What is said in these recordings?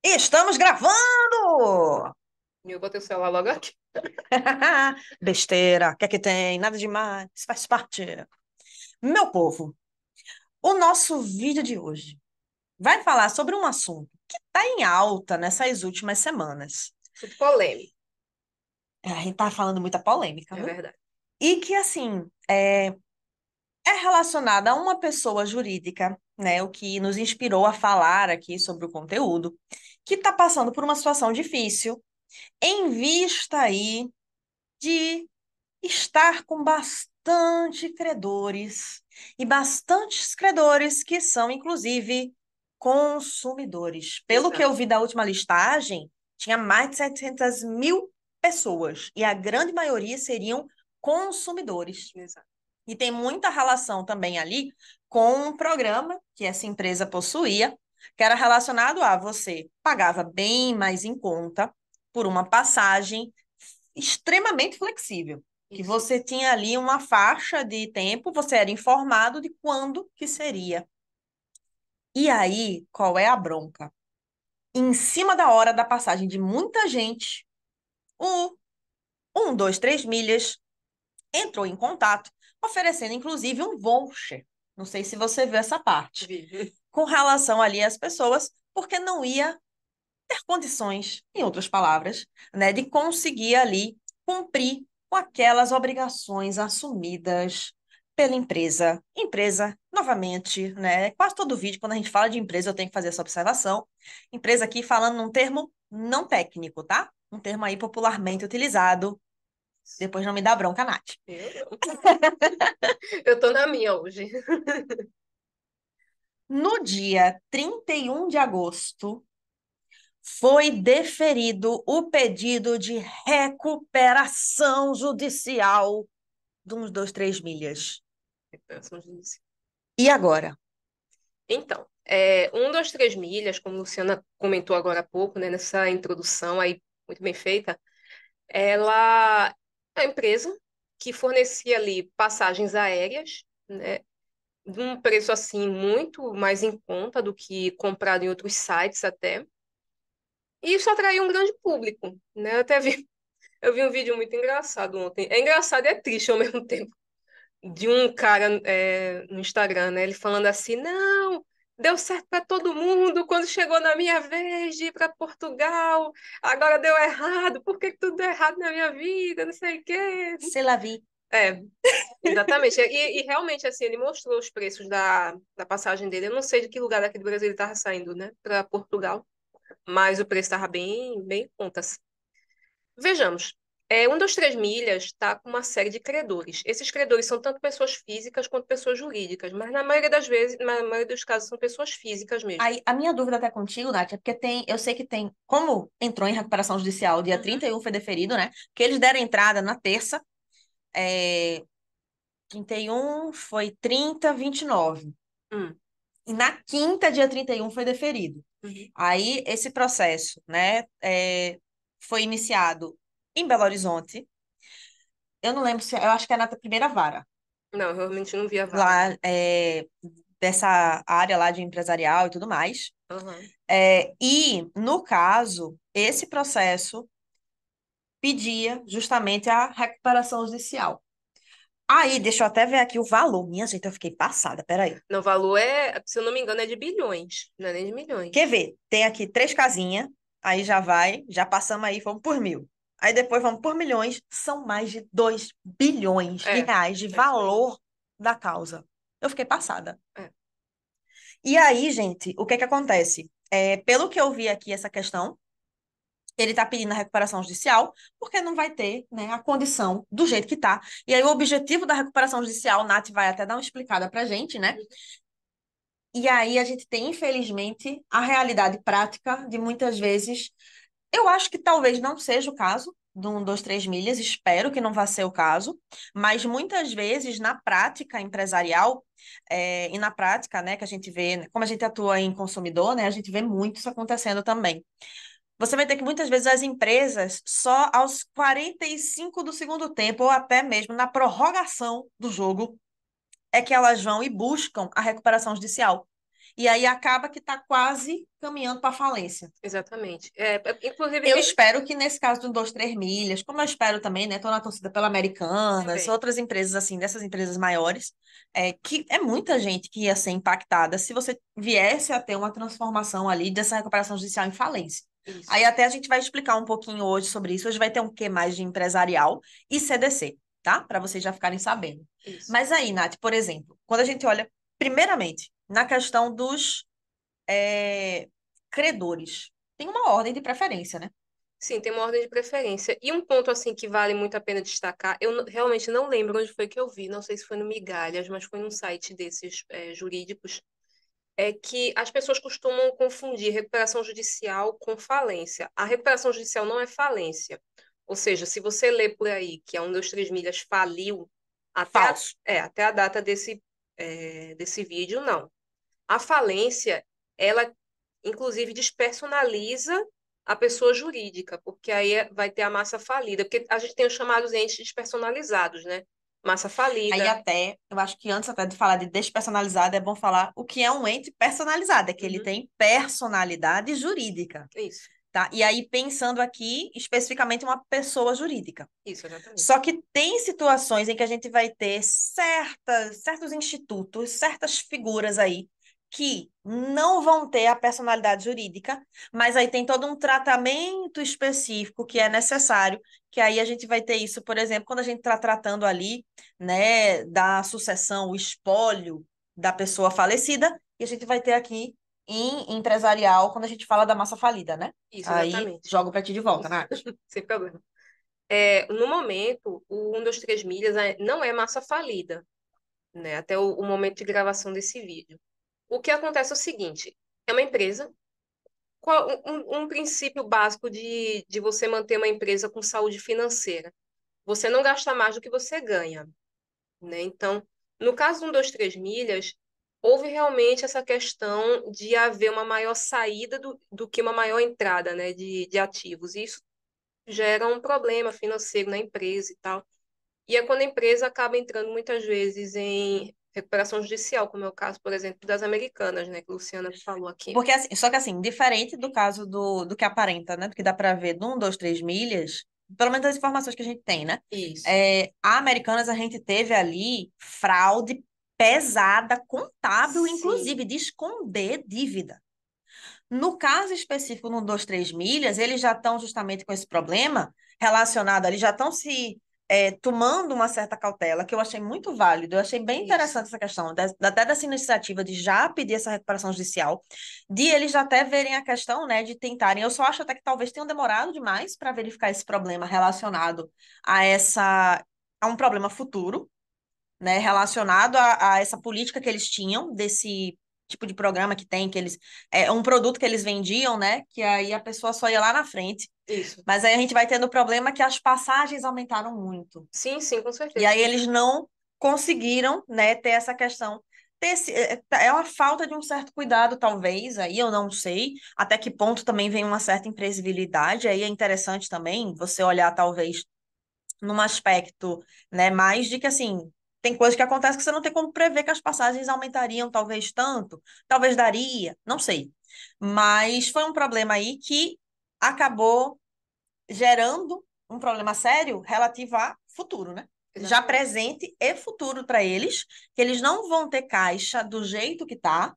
Estamos gravando! Eu botei o celular logo aqui. Besteira, o que é que tem? Nada demais, faz parte. Meu povo, o nosso vídeo de hoje vai falar sobre um assunto que está em alta nessas últimas semanas. Assunto polêmico, A gente tá falando muita polêmica, é viu? verdade. E que, assim, é relacionada a uma pessoa jurídica, né? O que nos inspirou a falar aqui sobre o conteúdo, que está passando por uma situação difícil, em vista aí de estar com bastante credores e bastantes credores que são, inclusive, consumidores. Pelo que Exato, eu vi da última listagem, tinha mais de 700 mil pessoas e a grande maioria seriam consumidores. exato. E tem muita relação também ali com um programa que essa empresa possuía, que era relacionado a você pagava bem mais em conta por uma passagem extremamente flexível, que Isso. você tinha ali uma faixa de tempo, você era informado de quando que seria. E aí, qual é a bronca? Em cima da hora da passagem de muita gente, o 1, 2, 3 milhas entrou em contato, oferecendo inclusive um voucher. Não sei se você viu essa parte, Vi. com relação ali às pessoas, porque não ia ter condições, em outras palavras, né, de conseguir ali cumprir com aquelas obrigações assumidas pela empresa. Empresa, novamente, né, quase todo vídeo, quando a gente fala de empresa, eu tenho que fazer essa observação. Empresa aqui falando num termo não técnico, tá? Um termo aí popularmente utilizado. Depois não me dá bronca, Nath. Eu não. Eu tô na minha hoje. No dia 31 de agosto, foi deferido o pedido de recuperação judicial de uns 2, 3 milhas. E agora? Então, 1, 2, 3 milhas, como a Luciana comentou agora há pouco, né, nessa introdução aí, muito bem feita, ela é uma empresa que fornecia ali passagens aéreas, né, de um preço assim muito mais em conta do que comprado em outros sites até. E isso atraiu um grande público, né? Eu vi um vídeo muito engraçado ontem. É engraçado e é triste ao mesmo tempo. De um cara no Instagram, né? Ele falando assim: não, deu certo para todo mundo quando chegou na minha vez de ir para Portugal. Agora deu errado. Por que que tudo deu errado na minha vida? Não sei o quê. C'est la vie. É, exatamente. E realmente, assim, ele mostrou os preços da passagem dele. Eu não sei de que lugar daqui do Brasil ele estava saindo, né? Para Portugal. Mas o preço estava bem, bem em conta. Vejamos, 1, 2, 3 milhas está com uma série de credores. Esses credores são tanto pessoas físicas quanto pessoas jurídicas, mas na maioria das vezes, na maioria dos casos, são pessoas físicas mesmo. Aí, a minha dúvida até contigo, Nath, é porque eu sei que tem, como entrou em recuperação judicial, dia Uhum. 31 foi deferido, né? Que eles deram entrada na terça, é, 31 foi 30, 29. Hum, E na quinta, dia 31 foi deferido. uhum. Aí, esse processo, né, foi iniciado em Belo Horizonte. Eu não lembro se, eu acho que é na primeira vara, Não, eu realmente não vi a vara, não. lá, dessa área lá de empresarial e tudo mais. Aham. E, no caso, esse processo pedia justamente a recuperação judicial. Aí, deixa eu até ver aqui o valor. Minha gente, eu fiquei passada, peraí. Não, o valor se eu não me engano, é de bilhões, não é nem de Quer milhões. ver? Tem aqui 3 casinhas, aí já vai, já passamos aí, vamos por mil. Aí depois vamos por milhões, são mais de 2 bilhões de É, reais de é isso aí. valor da causa. Eu fiquei passada. É. E aí, gente, o que que acontece? Pelo que eu vi aqui, essa questão, ele está pedindo a recuperação judicial, porque não vai ter, né, a condição do jeito que está. E aí, o objetivo da recuperação judicial, Nath vai até dar uma explicada para a gente, né? E aí, a gente tem, infelizmente, a realidade prática de muitas vezes. Eu acho que talvez não seja o caso do 1, 2, 3 milhas, espero que não vá ser o caso, mas muitas vezes na prática empresarial, e na prática, né, que a gente vê, né, como a gente atua em consumidor, né, a gente vê muito isso acontecendo também. Você vai ter que muitas vezes as empresas, só aos 45 do segundo tempo, ou até mesmo na prorrogação do jogo, é que elas vão e buscam a recuperação judicial. e aí acaba que está quase caminhando para falência. Exatamente. Inclusive, Eu espero que nesse caso do 2, 3 milhas, como eu espero também, né? Tô na torcida pela Americanas, também. outras empresas assim, dessas empresas maiores, que é muita gente que ia ser impactada se você viesse a ter uma transformação ali dessa recuperação judicial em falência. Isso, Aí até a gente vai explicar um pouquinho hoje sobre isso. Hoje vai ter um quê mais de empresarial e CDC, tá? Para vocês já ficarem sabendo. isso. Mas aí, Nath, por exemplo, quando a gente olha, primeiramente, na questão dos é, credores, tem uma ordem de preferência, né? Sim, tem uma ordem de preferência. E um ponto assim que vale muito a pena destacar, realmente não lembro onde foi que eu vi, não sei se foi no Migalhas, mas foi num site desses jurídicos, é que as pessoas costumam confundir recuperação judicial com falência. A recuperação judicial não é falência. Ou seja, se você lê por aí que a 1, 2, 3 milhas faliu Falso. até a data desse vídeo, não. A falência, ela, inclusive, despersonaliza a pessoa jurídica, porque aí vai ter a massa falida, porque a gente tem os chamados entes despersonalizados, né? Massa Aí falida. até, eu acho que antes até de falar de despersonalizado, é bom falar o que é um ente personalizado, é que ele Uhum, tem personalidade jurídica, isso, tá? E aí pensando aqui especificamente uma pessoa jurídica. isso, exatamente. Só que tem situações em que a gente vai ter certos institutos, certas figuras aí que não vão ter a personalidade jurídica, mas aí tem todo um tratamento específico que é Isso. necessário, que aí a gente vai ter isso, por exemplo, quando a gente está tratando ali, né, da sucessão, o espólio da pessoa falecida, e a gente vai ter aqui em empresarial, quando a gente fala da massa falida, né? Isso, Aí exatamente. jogo para ti de volta, Nath. Sem problema. No momento, o 1, 2, 3 milhas não é massa falida, né? Até o momento de gravação desse vídeo. O que acontece é o seguinte: é uma empresa. Qual um princípio básico de você manter uma empresa com saúde financeira? Você não gasta mais do que você ganha, né? Então, no caso do 1, 2, 3 milhas, houve realmente essa questão de haver uma maior saída do que uma maior entrada, né, de ativos. E isso gera um problema financeiro na empresa e tal. E é quando a empresa acaba entrando muitas vezes em recuperação judicial, como é o caso, por exemplo, das Americanas, né, que a Luciana falou aqui. Porque assim, só que assim, diferente do caso do que aparenta, né? Do que dá para ver no 1, 2, 3 milhas, pelo menos as informações que a gente tem, né? Isso. A Americanas a gente teve ali fraude pesada, contábil, Sim, inclusive, de esconder dívida. No caso específico no 2, 3 milhas, eles já estão justamente com esse problema relacionado ali, já estão se tomando uma certa cautela, que eu achei muito válido, eu achei bem isso. interessante essa questão, até dessa iniciativa de já pedir essa recuperação judicial, de eles já até verem a questão, né, de tentarem. Eu só acho até que talvez tenham demorado demais para verificar esse problema relacionado a um problema futuro, né, relacionado a essa política que eles tinham, desse tipo de programa que tem, que eles, é um produto que eles vendiam, né, que aí a pessoa só ia lá na frente. Isso. Mas aí a gente vai tendo o problema que as passagens aumentaram muito. Sim, sim, com E certeza. aí eles não conseguiram, né, ter essa questão. É uma falta de um certo cuidado, talvez, aí eu não sei até que ponto também vem uma certa imprevisibilidade, aí é interessante também você olhar, talvez, num aspecto, né, mais de que assim, tem coisas que acontecem que você não tem como prever que as passagens aumentariam talvez tanto, talvez daria, não sei. Mas foi um problema aí que acabou gerando um problema sério relativo a futuro, né? Já Exatamente. presente e futuro para eles, que eles não vão ter caixa do jeito que tá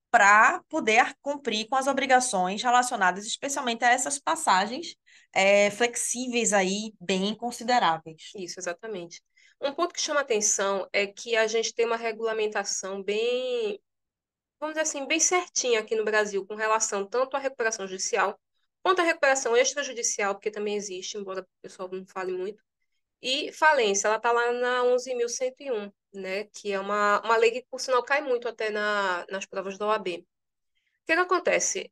para poder cumprir com as obrigações relacionadas especialmente a essas passagens flexíveis aí, bem consideráveis. Isso, exatamente. Um ponto que chama atenção é que a gente tem uma regulamentação bem, vamos dizer assim, bem certinha aqui no Brasil com relação tanto à recuperação judicial quanto à recuperação extrajudicial, porque também existe, embora o pessoal não fale muito. E falência, ela está lá na 11.101, né? Que é uma lei que, por sinal, cai muito até nas provas da OAB. O que que acontece?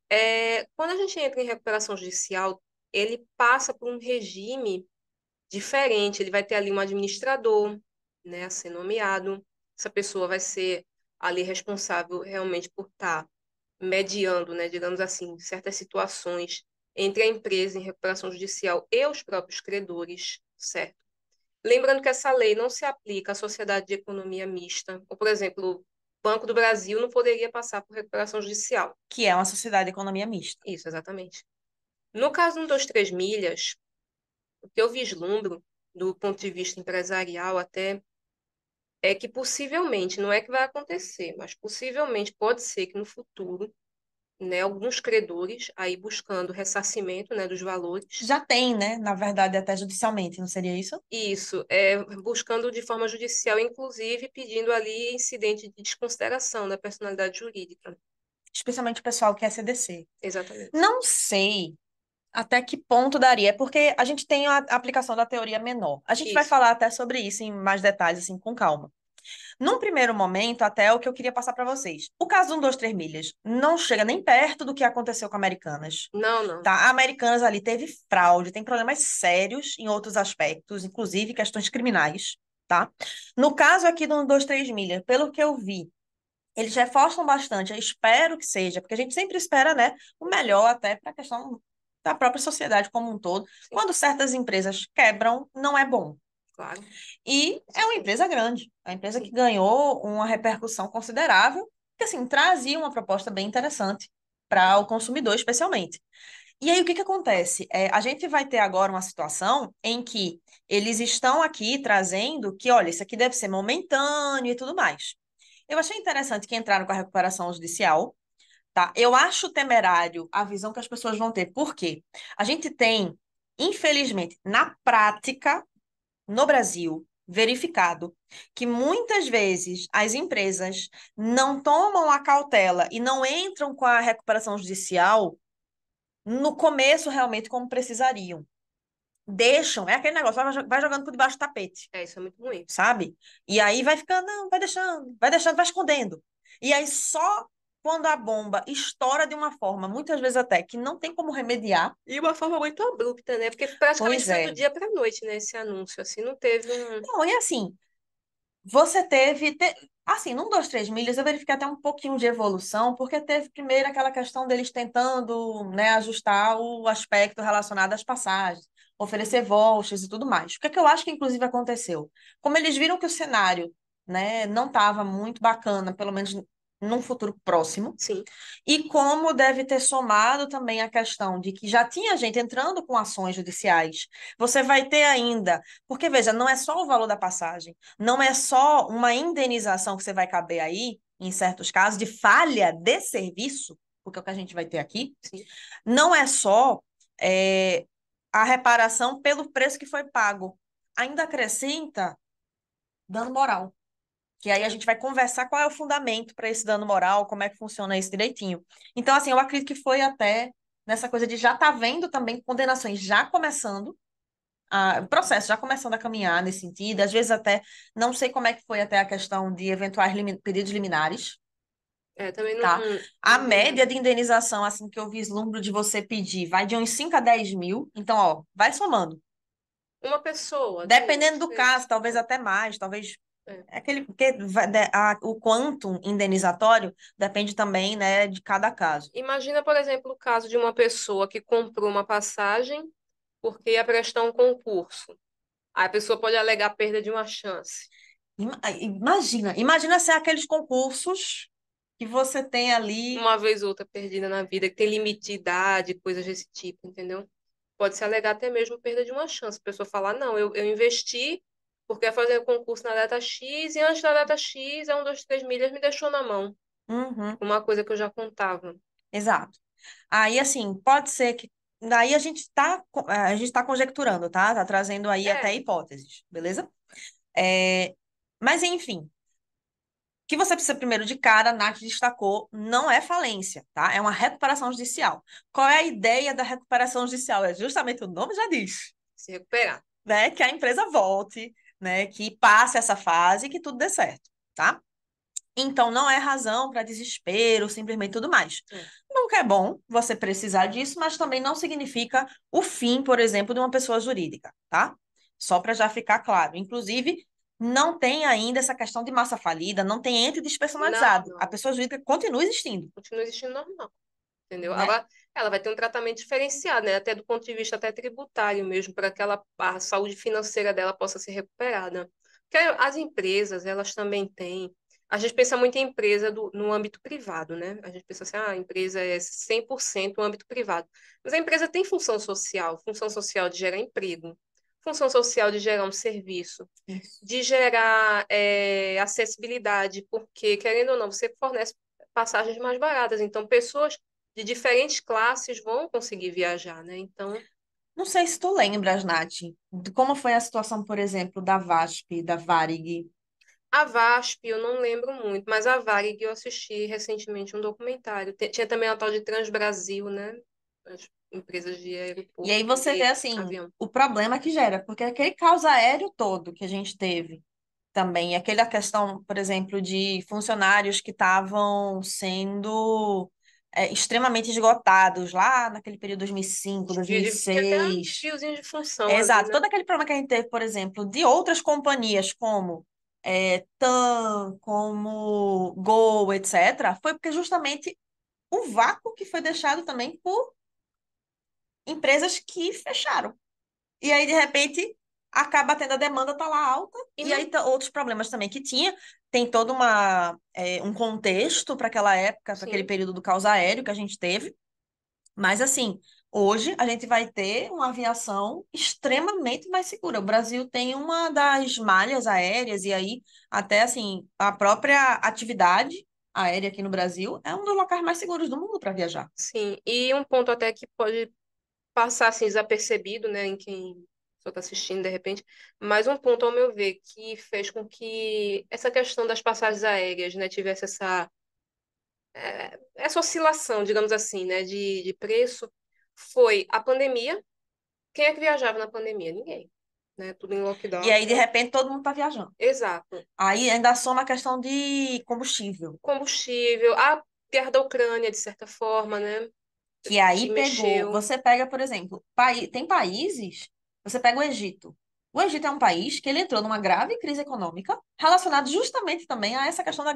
Quando a gente entra em recuperação judicial, ele passa por um regime diferente. Ele vai ter ali um administrador, né, a ser nomeado. Essa pessoa vai ser ali responsável realmente por estar mediando, né, digamos assim, certas situações entre a empresa em recuperação judicial e os próprios credores, certo? Lembrando que essa lei não se aplica à sociedade de economia mista, ou, por exemplo, Banco do Brasil não poderia passar por recuperação judicial. que é uma sociedade de economia mista. Isso, exatamente. No caso do 123 milhas, o que eu vislumbro, do ponto de vista empresarial até, é que possivelmente, não é que vai acontecer, mas possivelmente pode ser que no futuro, né, alguns credores aí buscando ressarcimento, né, dos valores, Já tem, né? Na verdade, até judicialmente, não seria isso? isso, buscando de forma judicial, inclusive pedindo ali incidente de desconsideração da personalidade jurídica. Especialmente o pessoal que é CDC. Exatamente. Não sei até que ponto daria, é porque a gente tem a aplicação da teoria menor. A gente vai Isso. falar até sobre isso em mais detalhes, assim, com calma. Num primeiro momento, até o que eu queria passar para vocês. O caso do 123 milhas não chega nem perto do que aconteceu com Americanas. Não, não. Tá? A Americanas ali teve fraude, tem problemas sérios em outros aspectos, inclusive questões criminais, tá? No caso aqui do 123 milhas, pelo que eu vi, eles reforçam bastante, eu espero que seja, porque a gente sempre espera, né, o melhor até para a questão da própria sociedade como um todo. Sim, Quando certas empresas quebram, não é bom. claro. E é uma empresa grande, é uma empresa que Sim. ganhou uma repercussão considerável, que assim trazia uma proposta bem interessante para o consumidor, especialmente. E aí, o que que acontece? A gente vai ter agora uma situação em que eles estão aqui trazendo que, olha, isso aqui deve ser momentâneo e tudo mais. Eu achei interessante que entraram com a recuperação judicial, tá? Eu acho temerário a visão que as pessoas vão ter. Por quê? A gente tem, infelizmente, na prática, no Brasil, verificado que muitas vezes as empresas não tomam a cautela e não entram com a recuperação judicial no começo realmente como precisariam. Deixam, é aquele negócio, vai jogando por debaixo do tapete, Isso é muito ruim. sabe? E aí vai ficando, não, vai deixando, vai escondendo. E aí só quando a bomba estoura de uma forma, muitas vezes até que não tem como remediar. E uma forma muito abrupta, né? Porque praticamente Pois foi do é. dia para a noite, né? Esse anúncio, assim, não teve um. Não, e assim, você teve, assim, num 2, 3 milhas, eu verifiquei até um pouquinho de evolução, porque teve primeiro aquela questão deles tentando, né, ajustar o aspecto relacionado às passagens, oferecer vouchers e tudo mais. O que é que eu acho que inclusive aconteceu? Como eles viram que o cenário, né, não estava muito bacana, pelo menos num futuro próximo, Sim, e como deve ter somado também a questão de que já tinha gente entrando com ações judiciais. Você vai ter ainda, porque veja, não é só o valor da passagem, não é só uma indenização que você vai caber aí, em certos casos, de falha de serviço, porque é o que a gente vai ter aqui, sim. não é só é, a reparação pelo preço que foi pago. Ainda acrescenta dano moral. Que aí a É, gente vai conversar qual é o fundamento para esse dano moral, como é que funciona isso direitinho. Então, assim, eu acredito que foi até nessa coisa de já tá vendo também condenações já começando, o processo já começando a caminhar nesse sentido. Às vezes até, não sei como é que foi até a questão de eventuais pedidos liminares, também não, tá? A não vi média nada. de indenização, assim, que eu vislumbro de você pedir, vai de uns 5 a 10 mil. Então, ó, vai somando. Uma pessoa, Dependendo duas, do caso, três. talvez até mais, talvez É. é aquele, porque o quanto indenizatório depende também, né, de cada caso. Imagina, por exemplo, o caso de uma pessoa que comprou uma passagem porque ia prestar um concurso. Aí a pessoa pode alegar perda de uma chance. Imagina se é aqueles concursos que você tem ali. Uma vez ou outra perdida na vida, que tem limite de idade, coisas desse tipo, entendeu? Pode se alegar até mesmo perda de uma chance. A pessoa falar, não, eu investi porque ia fazer o concurso na data X, e antes da data X, a 1, 2, 3 milhas me deixou na mão. Uhum, Uma coisa que eu já contava. exato. Aí, assim, pode ser que. Daí a gente tá conjecturando, tá? Tá trazendo aí até É, hipóteses, beleza? É, mas, enfim, que você precisa primeiro de cara, a Nath destacou, não é falência, tá? É uma recuperação judicial. Qual é a ideia da recuperação judicial? É justamente o nome já diz, se recuperar. né? Que a empresa volte, né? Que passe essa fase e que tudo dê certo, tá? Então não é razão para desespero, simplesmente tudo mais. É. Nunca é bom você precisar disso, mas também não significa o fim, por exemplo, de uma pessoa jurídica, tá? Só para já ficar claro. Inclusive, não tem ainda essa questão de massa falida, não tem ente Não, despersonalizado. A não. pessoa jurídica continua existindo, Continua existindo normal, entendeu? né? Agora, ela vai ter um tratamento diferenciado, né? Até do ponto de vista até tributário mesmo, para que a saúde financeira dela possa ser recuperada. Porque as empresas, elas também têm. A gente pensa muito em empresa no âmbito privado, né? A gente pensa assim, a empresa é 100% no âmbito privado. Mas a empresa tem função social de gerar emprego, função social de gerar um serviço, Isso. de gerar acessibilidade, porque, querendo ou não, você fornece passagens mais baratas. Então, pessoas de diferentes classes vão conseguir viajar, né? Então, Não sei se tu lembras, Nath, de como foi a situação, por exemplo, da VASP, da Varig. a VASP eu não lembro muito, mas a Varig eu assisti recentemente um documentário. Tinha também a tal de Transbrasil, né? As empresas de E aí aeroporto, você vê, de assim, avião. o problema que gera, porque aquele caos aéreo todo que a gente teve também, aquela questão, por exemplo, de funcionários que estavam sendo extremamente esgotados lá naquele período 2005, Tinha até um 2006. desviozinho de função ali, Exato, né? todo aquele problema que a gente teve, por exemplo, de outras companhias como TAM, como Gol, etc., foi porque justamente o vácuo que foi deixado também por empresas que fecharam. E aí, de repente, acaba tendo a demanda tá lá alta, E e aí não, outros problemas também que tinha. Tem todo um contexto para aquela época, para aquele sim, período do caos aéreo que a gente teve. Mas, assim, hoje a gente vai ter uma aviação extremamente mais segura. O Brasil tem uma das malhas aéreas, e aí, até, assim, a própria atividade aérea aqui no Brasil é um dos locais mais seguros do mundo para viajar. sim. E um ponto até que pode passar assim desapercebido, né, em quem só está assistindo de repente, mas um ponto, ao meu ver, que fez com que essa questão das passagens aéreas, né, tivesse essa oscilação, digamos assim, né, de preço, foi a pandemia. Quem é que viajava na pandemia? Ninguém, né? Tudo em E lockdown, aí, de então, repente, todo mundo está viajando. exato. Aí ainda soma a questão de combustível, Combustível, a guerra da Ucrânia, de certa forma, né? que aí Que pegou. mexeu. Você pega, por exemplo, tem países, você pega o Egito. O Egito é um país que ele entrou numa grave crise econômica relacionada justamente também a essa questão da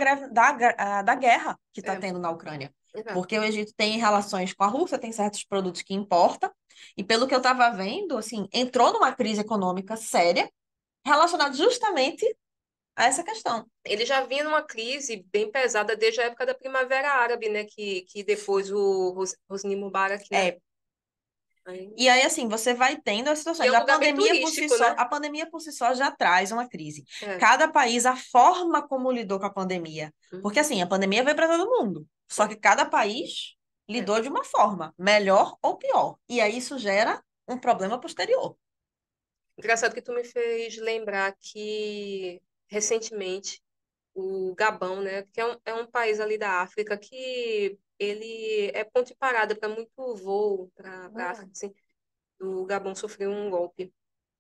guerra que está É, tendo na Ucrânia. exato. Porque o Egito tem relações com a Rússia, tem certos produtos que importa, e pelo que eu estava vendo, assim, entrou numa crise econômica séria relacionada justamente a essa questão. Ele já vinha numa crise bem pesada desde a época da Primavera Árabe, né? Que depois o Hosni Mubarak, né? É, Aí- e aí, assim, você vai tendo as que é situações. um lugar bem turístico, né? A pandemia por si só já traz uma crise. É. Cada país, a forma como lidou com a pandemia. Porque, Uhum. assim, a pandemia veio para todo mundo. Só Foi. que cada país É. lidou de uma forma, melhor ou pior. E aí isso gera um problema posterior. Engraçado que tu me fez lembrar que recentemente o Gabão, né? Que é um país ali da África que ele é ponto de parada para muito voo para África, assim. O Gabão sofreu um golpe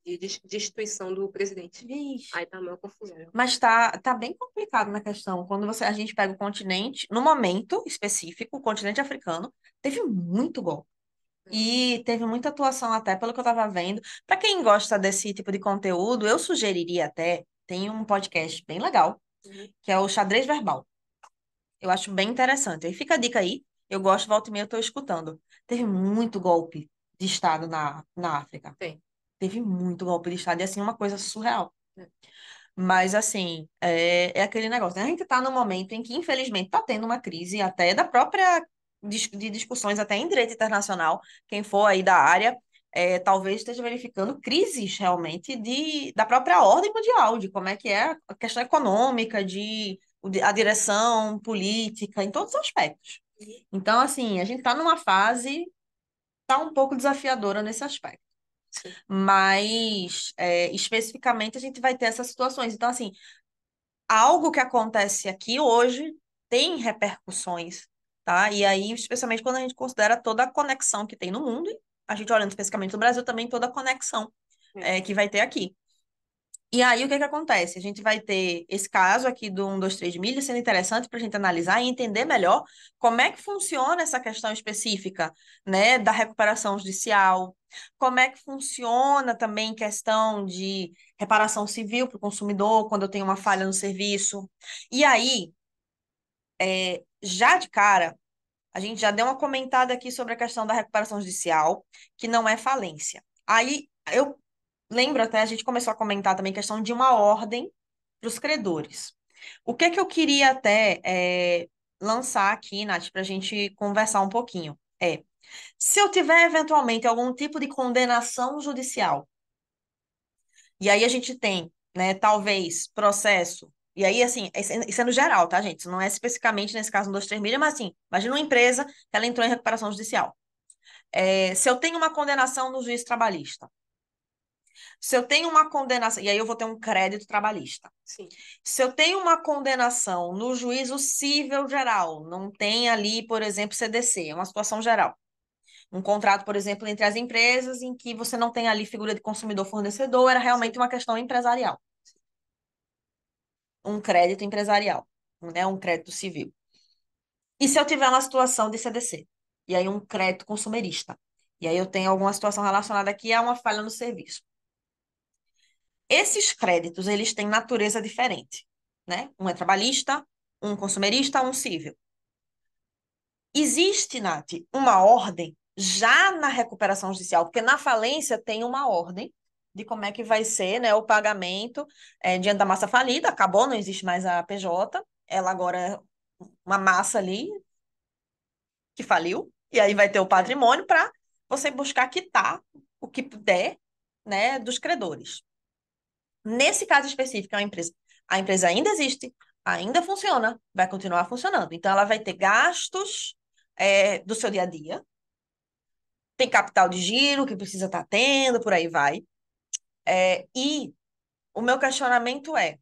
de destituição do presidente. Vixe. Aí tá uma confusão. Mas tá bem complicado na questão. Quando a gente pega o continente, no momento específico, o continente africano, teve muito golpe. E teve muita atuação até, pelo que eu estava vendo. Para quem gosta desse tipo de conteúdo, eu sugeriria até, tem um podcast bem legal, Uhum. que é o Xadrez Verbal. Eu acho bem interessante. Aí fica a dica aí. Eu gosto, volta e meia, eu tô escutando. Teve muito golpe de Estado na África. Tem. Teve muito golpe de Estado, e assim, uma coisa surreal. É. Mas, assim, é aquele negócio, né? A gente está num momento em que, infelizmente, está tendo uma crise até da própria de discussões até em direito internacional. Quem for aí da área, talvez esteja verificando crises realmente da própria ordem mundial, de como é que é a questão econômica, a direção política, em todos os aspectos. Uhum. Então, assim, a gente está numa fase, tá um pouco desafiadora nesse aspecto. Sim. Mas, especificamente, a gente vai ter essas situações. Então, assim, algo que acontece aqui hoje tem repercussões, tá? E aí, especialmente quando a gente considera toda a conexão que tem no mundo, e a gente olhando especificamente no Brasil, também toda a conexão É. que vai ter aqui. E aí, o que que acontece? A gente vai ter esse caso aqui do 1, 2, 3 milhas sendo interessante para a gente analisar e entender melhor como é que funciona essa questão específica, né, da recuperação judicial, como é que funciona também questão de reparação civil para o consumidor quando eu tenho uma falha no serviço. E aí, já de cara, a gente já deu uma comentada aqui sobre a questão da recuperação judicial, que não é falência. Aí, eu lembro até, a gente começou a comentar também a questão de uma ordem para os credores. O que é que eu queria até lançar aqui, Nath, para a gente conversar um pouquinho? Se eu tiver eventualmente algum tipo de condenação judicial, e aí a gente tem, né, talvez processo, e aí, assim, isso é no geral, tá, gente? Isso não é especificamente nesse caso no 23 milhas, mas assim, imagina uma empresa que ela entrou em recuperação judicial. Se eu tenho uma condenação no juiz trabalhista, se eu tenho uma condenação, e aí eu vou ter um crédito trabalhista. Sim. Se eu tenho uma condenação no juízo cível geral, não tem ali, por exemplo, CDC, é uma situação geral. Um contrato, por exemplo, entre as empresas em que você não tem ali figura de consumidor-fornecedor, era realmente Sim. uma questão empresarial, um crédito empresarial, né, um crédito civil. E se eu tiver uma situação de CDC, e aí um crédito consumerista, e aí eu tenho alguma situação relacionada aqui a uma falha no serviço. Esses créditos, eles têm natureza diferente, né? Um é trabalhista, um consumerista, um civil. Existe, Nath, uma ordem já na recuperação judicial, porque na falência tem uma ordem de como é que vai ser, né, o pagamento diante da massa falida. Acabou, não existe mais a PJ, ela agora é uma massa ali que faliu, e aí vai ter o É. patrimônio para você buscar quitar o que puder, né, dos credores. Nesse caso específico, é uma empresa. A empresa ainda existe, ainda funciona, vai continuar funcionando. Então, ela vai ter gastos do seu dia a dia, tem capital de giro que precisa estar tendo, por aí vai. E o meu questionamento é: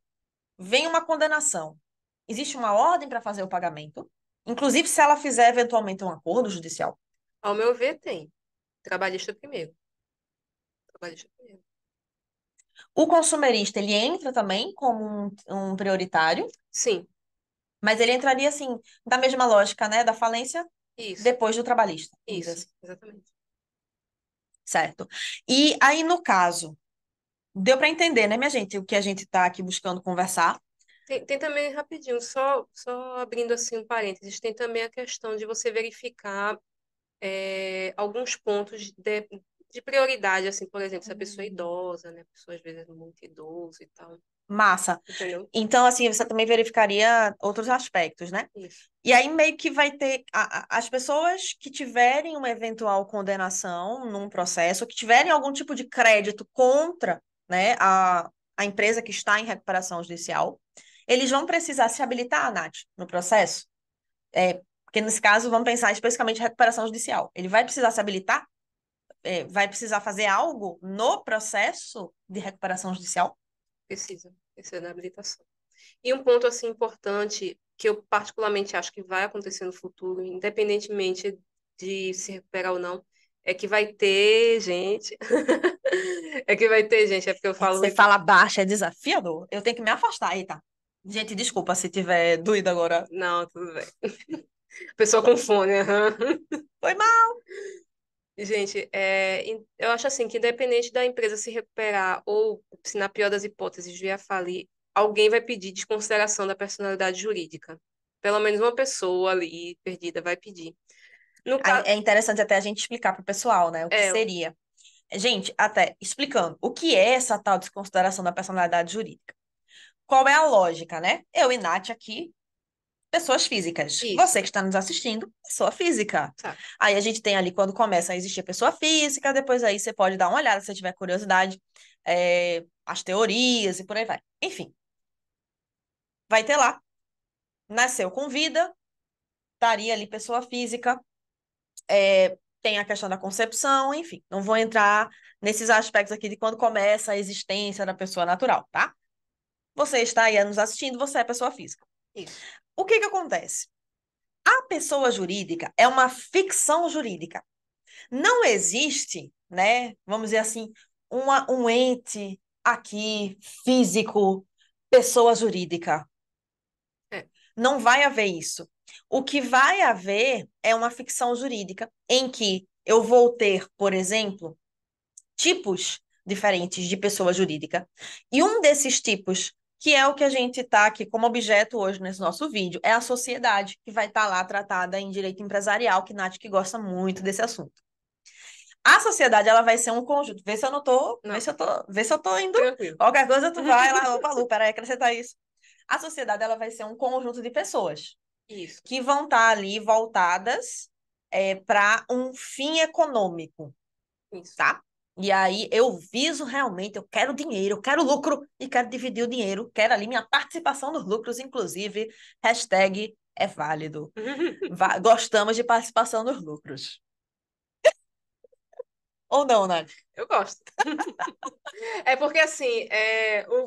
vem uma condenação, existe uma ordem para fazer o pagamento, inclusive se ela fizer eventualmente um acordo judicial. Ao meu ver, tem. Trabalhista primeiro. Trabalhista primeiro. O consumerista, ele entra também como um prioritário, Sim, mas ele entraria, assim, da mesma lógica, né, da falência isso, depois do trabalhista, vamos dizer isso, assim. exatamente. Certo. E aí, no caso, deu para entender, né, minha gente, o que a gente está aqui buscando conversar. Tem também, rapidinho, só abrindo assim um parênteses, tem também a questão de você verificar alguns pontos de prioridade, assim, por exemplo, se a pessoa é idosa, né? A pessoa às vezes é muito idoso e tal, Massa. entendeu? Então, assim, você também verificaria outros aspectos, né? Isso, E aí meio que vai ter as pessoas que tiverem uma eventual condenação num processo, que tiverem algum tipo de crédito contra, né, a empresa que está em recuperação judicial, eles vão precisar se habilitar, Nath, no processo. Porque nesse caso, vamos pensar especificamente em recuperação judicial. Ele vai precisar se habilitar, vai precisar fazer algo no processo de recuperação judicial. precisa da habilitação. E um ponto, assim, importante, que eu particularmente acho que vai acontecer no futuro, independentemente de se recuperar ou não, é que vai ter gente. É que vai ter gente, é porque eu falo Você muito. fala baixo, é desafiador. Eu tenho que me afastar aí, tá? Gente, desculpa se tiver doído agora. Não, tudo bem. Pessoa com fone, aham. Foi mal. Gente, eu acho assim que independente da empresa se recuperar ou, se na pior das hipóteses vier a falir, alguém vai pedir desconsideração da personalidade jurídica. Pelo menos uma pessoa ali perdida vai pedir. No caso, É interessante até a gente explicar para o pessoal, né, o que é, seria. Gente, até explicando, o que é essa tal desconsideração da personalidade jurídica? Qual é a lógica, né? Eu e Nath aqui, pessoas físicas. isso, Você que está nos assistindo, pessoa física. sabe? Aí a gente tem ali, quando começa a existir a pessoa física, depois aí você pode dar uma olhada, se você tiver curiosidade, as teorias e por aí vai. Enfim, vai ter lá. Nasceu com vida, estaria ali pessoa física, tem a questão da concepção, enfim. Não vou entrar nesses aspectos aqui de quando começa a existência da pessoa natural, tá? Você está aí nos assistindo, você é pessoa física. Isso. O que que acontece? A pessoa jurídica é uma ficção jurídica. Não existe, né? Vamos dizer assim, um ente aqui físico, pessoa jurídica. É, Não vai haver isso. O que vai haver é uma ficção jurídica em que eu vou ter, por exemplo, tipos diferentes de pessoa jurídica. E um desses tipos, que é o que a gente está aqui como objeto hoje nesse nosso vídeo, é a sociedade, que vai estar lá tratada em direito empresarial, que Nath que gosta muito desse assunto. A sociedade, ela vai ser um conjunto. Vê não, se eu tô indo. tranquilo. Qualquer coisa tu vai lá, opa, Lu, peraí, acrescentar isso. A sociedade ela vai ser um conjunto de pessoas Isso, que vão estar ali voltadas para um fim econômico, isso. tá? E aí eu viso realmente, eu quero dinheiro, eu quero lucro e quero dividir o dinheiro, quero ali minha participação nos lucros, inclusive, hashtag é válido. Gostamos de participação nos lucros. Ou não, Nath? Eu gosto. É porque, assim,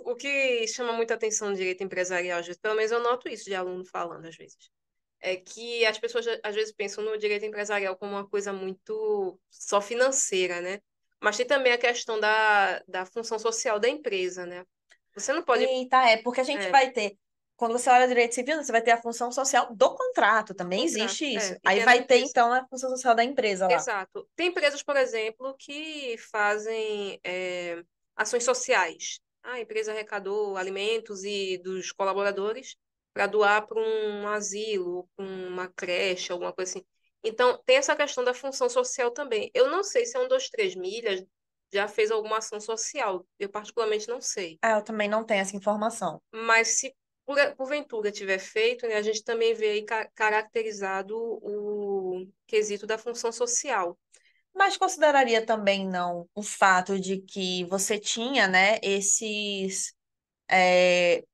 o que chama muita atenção no direito empresarial, às vezes, pelo menos eu noto isso de aluno falando, às vezes, é que as pessoas, às vezes, pensam no direito empresarial como uma coisa muito só financeira, né? Mas tem também a questão da função social da empresa, né? Você não pode. Eita, porque a gente É, vai ter, quando você olha direito civil, você vai ter a função social do contrato, do também contrato. existe isso. E Aí tem a da vai ter, empresa. então, a função social da empresa lá. Exato. Tem empresas, por exemplo, que fazem ações sociais. A empresa arrecadou alimentos e dos colaboradores para doar para um asilo, para uma creche, alguma coisa assim. Então, tem essa questão da função social também. Eu não sei se é um dos 3 milhas já fez alguma ação social. Eu particularmente não sei. Ah, eu também não tenho essa informação. Mas se porventura tiver feito, né, a gente também vê aí caracterizado o quesito da função social. Mas consideraria também não o fato de que você tinha, né, é,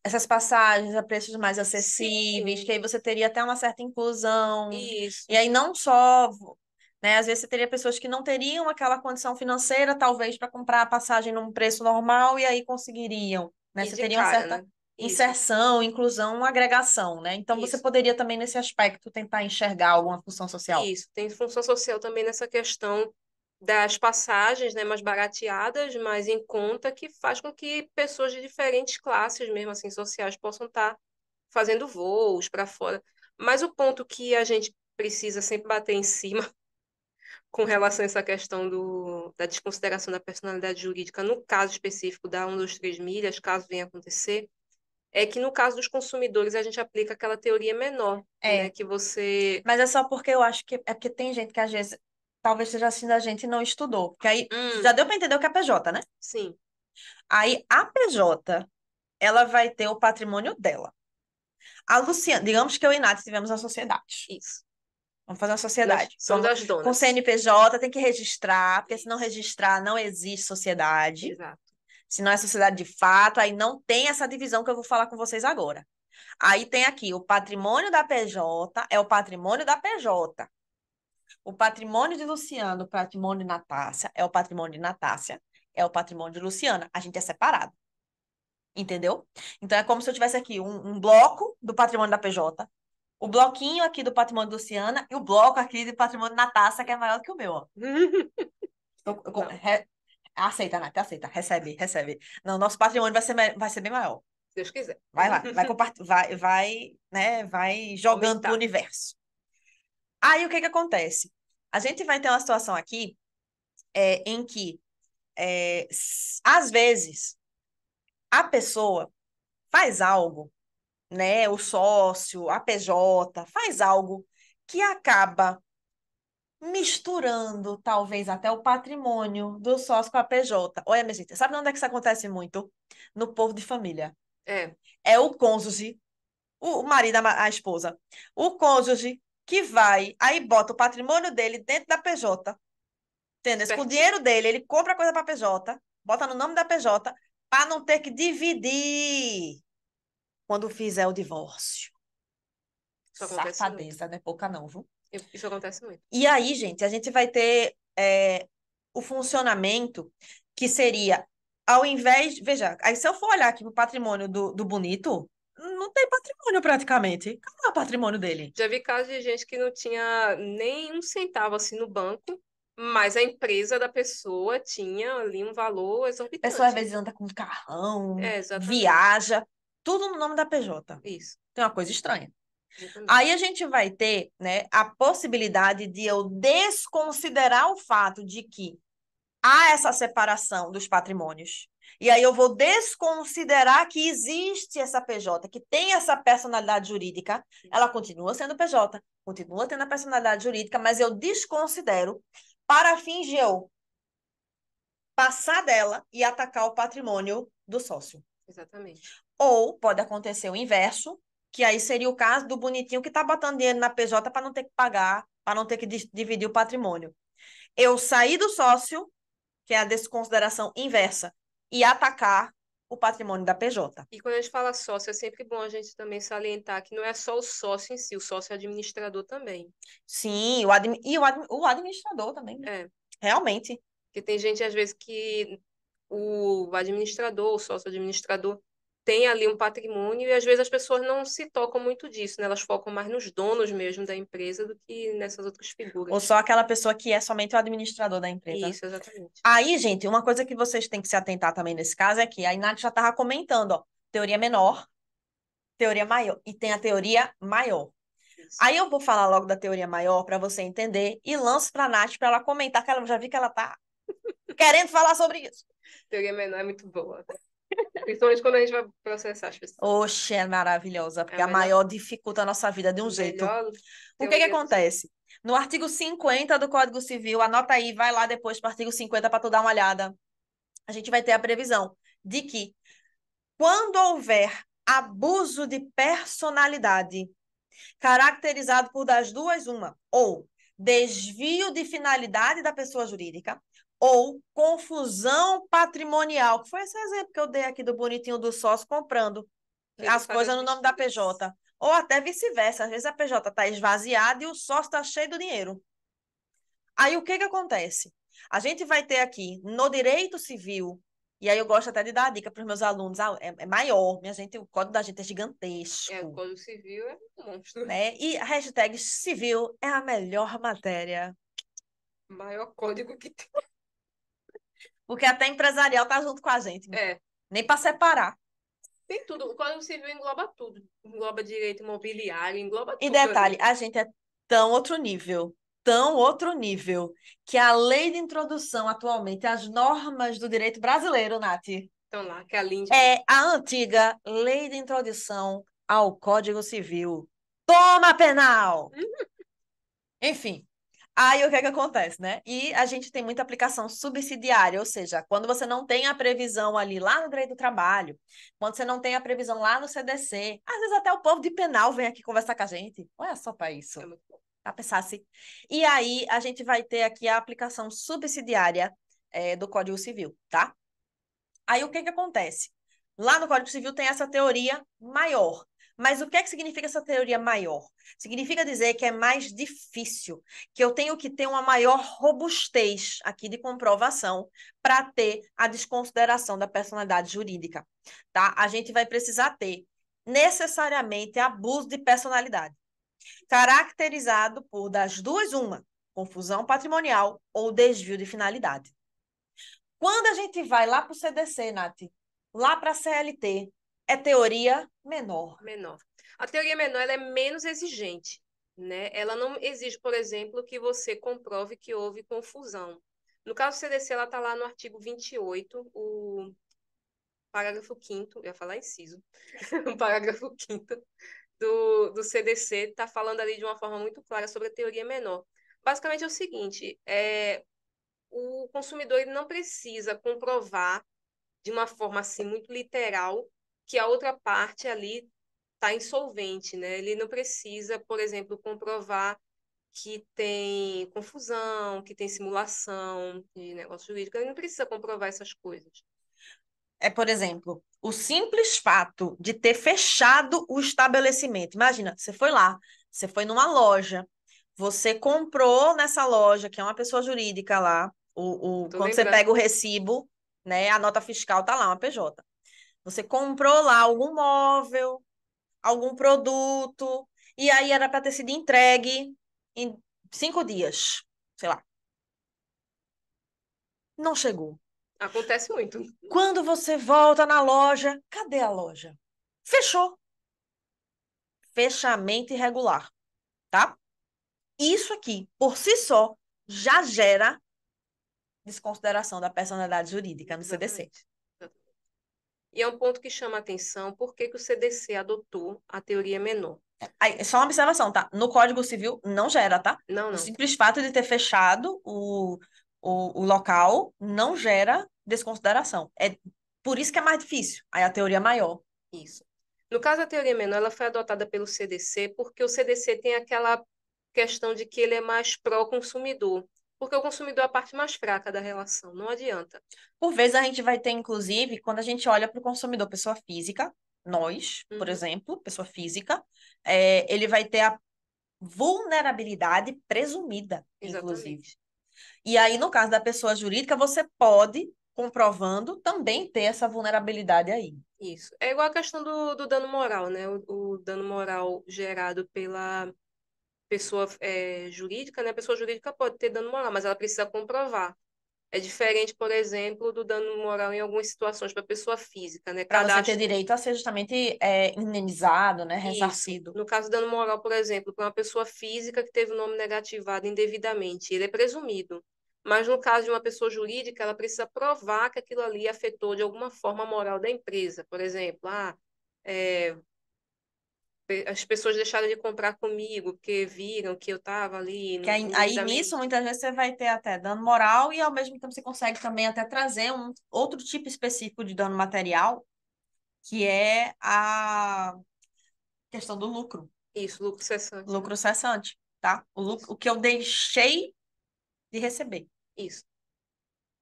essas passagens a preços mais acessíveis, Sim, que aí você teria até uma certa inclusão. E isso, aí não só, né, às vezes você teria pessoas que não teriam aquela condição financeira, talvez, para comprar a passagem num preço normal, e aí conseguiriam, né? e Você de teria uma cara, certa né? Isso, inserção, inclusão, uma agregação, né? Então você isso, poderia também, nesse aspecto, tentar enxergar alguma função social. isso. Tem função social também nessa questão das passagens, né, mais barateadas, mais em conta, que faz com que pessoas de diferentes classes, mesmo assim, sociais, possam estar fazendo voos para fora. Mas o ponto que a gente precisa sempre bater em cima com relação a essa questão da desconsideração da personalidade jurídica, no caso específico da 1, 2, 3 milhas, caso venha a acontecer, é que no caso dos consumidores a gente aplica aquela teoria menor, né? É, Que você. mas é só porque eu acho que é porque tem gente que às vezes talvez esteja assistindo a gente e não estudou. Porque aí Hum, já deu para entender o que é PJ, né? sim, Aí a PJ, ela vai ter o patrimônio dela. A Luciana, digamos que eu e Nath tivemos uma sociedade. isso. Vamos fazer uma Nós sociedade. somos Vamos, as com donas. CNPJ tem que registrar, porque se não Isso, registrar, não existe sociedade. exato. Se não é sociedade de fato, aí não tem essa divisão que eu vou falar com vocês agora. Aí tem aqui o patrimônio da PJ, é o patrimônio da PJ. O patrimônio de Luciano, o patrimônio de Natácia, é o patrimônio de Natácia, é o patrimônio de Luciana. A gente é separado, entendeu? Então é como se eu tivesse aqui um bloco do patrimônio da PJ, o bloquinho aqui do patrimônio de Luciana e o bloco aqui do patrimônio de Natácia, que é maior do que o meu, ó. Não, Aceita, Nath, aceita, recebe, recebe. Não, nosso patrimônio vai ser bem maior. se Deus quiser. Vai jogando pro Aumentar. universo. Aí o que que acontece? A gente vai ter uma situação aqui em que, às vezes, a pessoa faz algo, né? O sócio, a PJ, faz algo que acaba misturando, talvez, até o patrimônio do sócio com a PJ. Olha, minha gente, sabe onde é que isso acontece muito? No povo de família. É, É o cônjuge, o marido, a esposa, o cônjuge que vai, aí bota o patrimônio dele dentro da PJ, entendeu? Com o espertinho. dinheiro dele, ele compra coisa para a PJ, bota no nome da PJ, para não ter que dividir quando fizer o divórcio. Isso acontece muito. Safadeza, não é pouca não, viu? Isso acontece muito. E aí, gente, a gente vai ter o funcionamento que seria, ao invés, veja, aí se eu for olhar aqui pro patrimônio do Bonito, não tem patrimônio praticamente. Cadê o patrimônio dele? Já vi casos de gente que não tinha nem um centavo assim no banco, mas a empresa da pessoa tinha ali um valor A pessoa às exorbitante. vezes anda com carrão, É, exatamente. viaja, tudo no nome da PJ. Isso, Tem uma coisa estranha. Aí exatamente. a gente vai ter, né, a possibilidade de eu desconsiderar o fato de que há essa separação dos patrimônios. E aí eu vou desconsiderar que existe essa PJ, que tem essa personalidade jurídica, ela continua sendo PJ, continua tendo a personalidade jurídica, mas eu desconsidero para fins de eu passar dela e atacar o patrimônio do sócio. Exatamente. Ou pode acontecer o inverso, que aí seria o caso do bonitinho que está botando dinheiro na PJ para não ter que pagar, para não ter que dividir o patrimônio. Eu sair do sócio, que é a desconsideração inversa, e atacar o patrimônio da PJ. E quando a gente fala sócio, é sempre bom a gente também salientar que não é só o sócio em si, o sócio administrador também. Sim, o administrador também, né? É, Realmente. porque tem gente, às vezes, que o administrador, o sócio administrador, tem ali um patrimônio e às vezes as pessoas não se tocam muito disso, né? Elas focam mais nos donos mesmo da empresa do que nessas outras Ou figuras. só aquela pessoa que é somente o administrador da empresa, né? Isso, exatamente. Aí, gente, uma coisa que vocês têm que se atentar também nesse caso é que a Nath já estava comentando, ó, teoria menor, teoria maior, e tem a teoria maior. Isso. Aí eu vou falar logo da teoria maior para você entender e lanço para a Nath para ela comentar, que ela já vi que ela tá querendo falar sobre isso. Teoria menor é muito boa. Principalmente quando a gente vai processar as pessoas. Oxe, é maravilhosa, É porque a a melhor, maior dificulta a nossa vida de um jeito. melhor O que que teoria possível. acontece? No artigo 50 do Código Civil, anota aí, vai lá depois para o artigo 50 para tu dar uma olhada. A gente vai ter a previsão de que quando houver abuso de personalidade, caracterizado por das duas uma, ou desvio de finalidade da pessoa jurídica, ou confusão patrimonial, que foi esse exemplo que eu dei aqui do bonitinho do sócio comprando Que não as sabe coisas no nome da administrar. PJ. Ou até vice-versa, às vezes a PJ está esvaziada e o sócio está cheio do dinheiro. Aí o que que acontece? A gente vai ter aqui no direito civil, e aí eu gosto até de dar a dica para os meus alunos, é maior, minha gente, o código da gente é É, o gigantesco, Código Civil é um monstro. né? E a hashtag civil é a melhor matéria, O maior código que tem. porque até empresarial tá junto com a gente, É, nem para separar. tem tudo. O Código Civil engloba tudo. Engloba direito imobiliário, engloba E tudo detalhe, ali. a gente é tão outro nível, que a lei de introdução atualmente às normas do direito brasileiro, Nath, Então lá, que é a LINDB. é a antiga lei de introdução ao Código Civil. Toma penal! Enfim, aí o que é que acontece, né? E a gente tem muita aplicação subsidiária, ou seja, quando você não tem a previsão ali lá no direito do trabalho, quando você não tem a previsão lá no CDC, às vezes até o povo de penal vem aqui conversar com a gente. Olha só para É isso. muito bom. Para pensar assim. E aí a gente vai ter aqui a aplicação subsidiária do Código Civil, tá? Aí o que que acontece? Lá no Código Civil tem essa teoria maior. Mas o que é que significa essa teoria maior? Significa dizer que é mais difícil, que eu tenho que ter uma maior robustez aqui de comprovação para ter a desconsideração da personalidade jurídica, tá? A gente vai precisar ter necessariamente abuso de personalidade, caracterizado por das duas uma, confusão patrimonial ou desvio de finalidade. Quando a gente vai lá para o CDC, Nath, lá para a CLT, é teoria menor. Menor. A teoria menor ela é menos exigente, né? Ela não exige, por exemplo, que você comprove que houve confusão. No caso do CDC, ela está lá no artigo 28, o parágrafo 5º, eu ia falar inciso, o parágrafo 5º do CDC está falando ali de uma forma muito clara sobre a teoria menor. Basicamente é o seguinte, o consumidor ele não precisa comprovar de uma forma assim muito literal que a outra parte ali está insolvente, né? Ele não precisa, por exemplo, comprovar que tem confusão, que tem simulação de negócio jurídico. Ele não precisa comprovar essas coisas. É, por exemplo, o simples fato de ter fechado o estabelecimento. Imagina, você foi lá, você foi numa loja, você comprou nessa loja, que é uma pessoa jurídica lá, Tô quando você lembrando. pega o recibo, né, a nota fiscal tá lá, uma PJ. Você comprou lá algum móvel, algum produto, e aí era para ter sido entregue em 5 dias, sei lá. Não chegou. Acontece muito. Quando você volta na loja, cadê a loja? Fechou. Fechamento irregular, tá? Isso aqui, por si só, já gera desconsideração da personalidade jurídica no CDC. Exatamente. E é um ponto que chama a atenção, por que que o CDC adotou a teoria menor? Aí, só uma observação, tá? No Código Civil não gera, tá? Não, O não. simples fato de ter fechado o local não gera desconsideração. É por isso que é mais difícil. Aí a teoria é maior. Isso. No caso da teoria menor, ela foi adotada pelo CDC porque o CDC tem aquela questão de que ele é mais pró-consumidor, porque o consumidor é a parte mais fraca da relação, não adianta. Por vezes a gente vai ter, inclusive, quando a gente olha para o consumidor, pessoa física, nós, por Uhum, exemplo, pessoa física, ele vai ter a vulnerabilidade presumida, inclusive. exatamente. E aí, no caso da pessoa jurídica, você pode, comprovando, também ter essa vulnerabilidade aí. Isso. É igual a questão do dano moral, né? O dano moral gerado pela pessoa jurídica, né? A pessoa jurídica pode ter dano moral, mas ela precisa comprovar. É diferente, por exemplo, do dano moral em algumas situações para pessoa física, né? Para você ter Cadastro. direito a ser justamente indenizado, né? Isso. Ressarcido. No caso do dano moral, por exemplo, para uma pessoa física que teve o nome negativado indevidamente, ele é presumido. Mas no caso de uma pessoa jurídica, ela precisa provar que aquilo ali afetou de alguma forma a moral da empresa. Por exemplo, é, as pessoas deixaram de comprar comigo porque viram que eu estava ali Que aí nisso, indevidamente. muitas vezes, você vai ter até dano moral e, ao mesmo tempo, você consegue também até trazer um outro tipo específico de dano material, que é a questão do lucro, Isso, lucro cessante, né? lucro cessante, tá? Isso, O que eu deixei de receber. isso,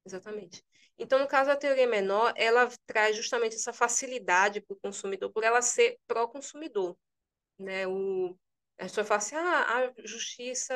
exatamente. Então, no caso da teoria menor, ela traz justamente essa facilidade para o consumidor, por ela ser pró-consumidor, né? A pessoa fala assim, a justiça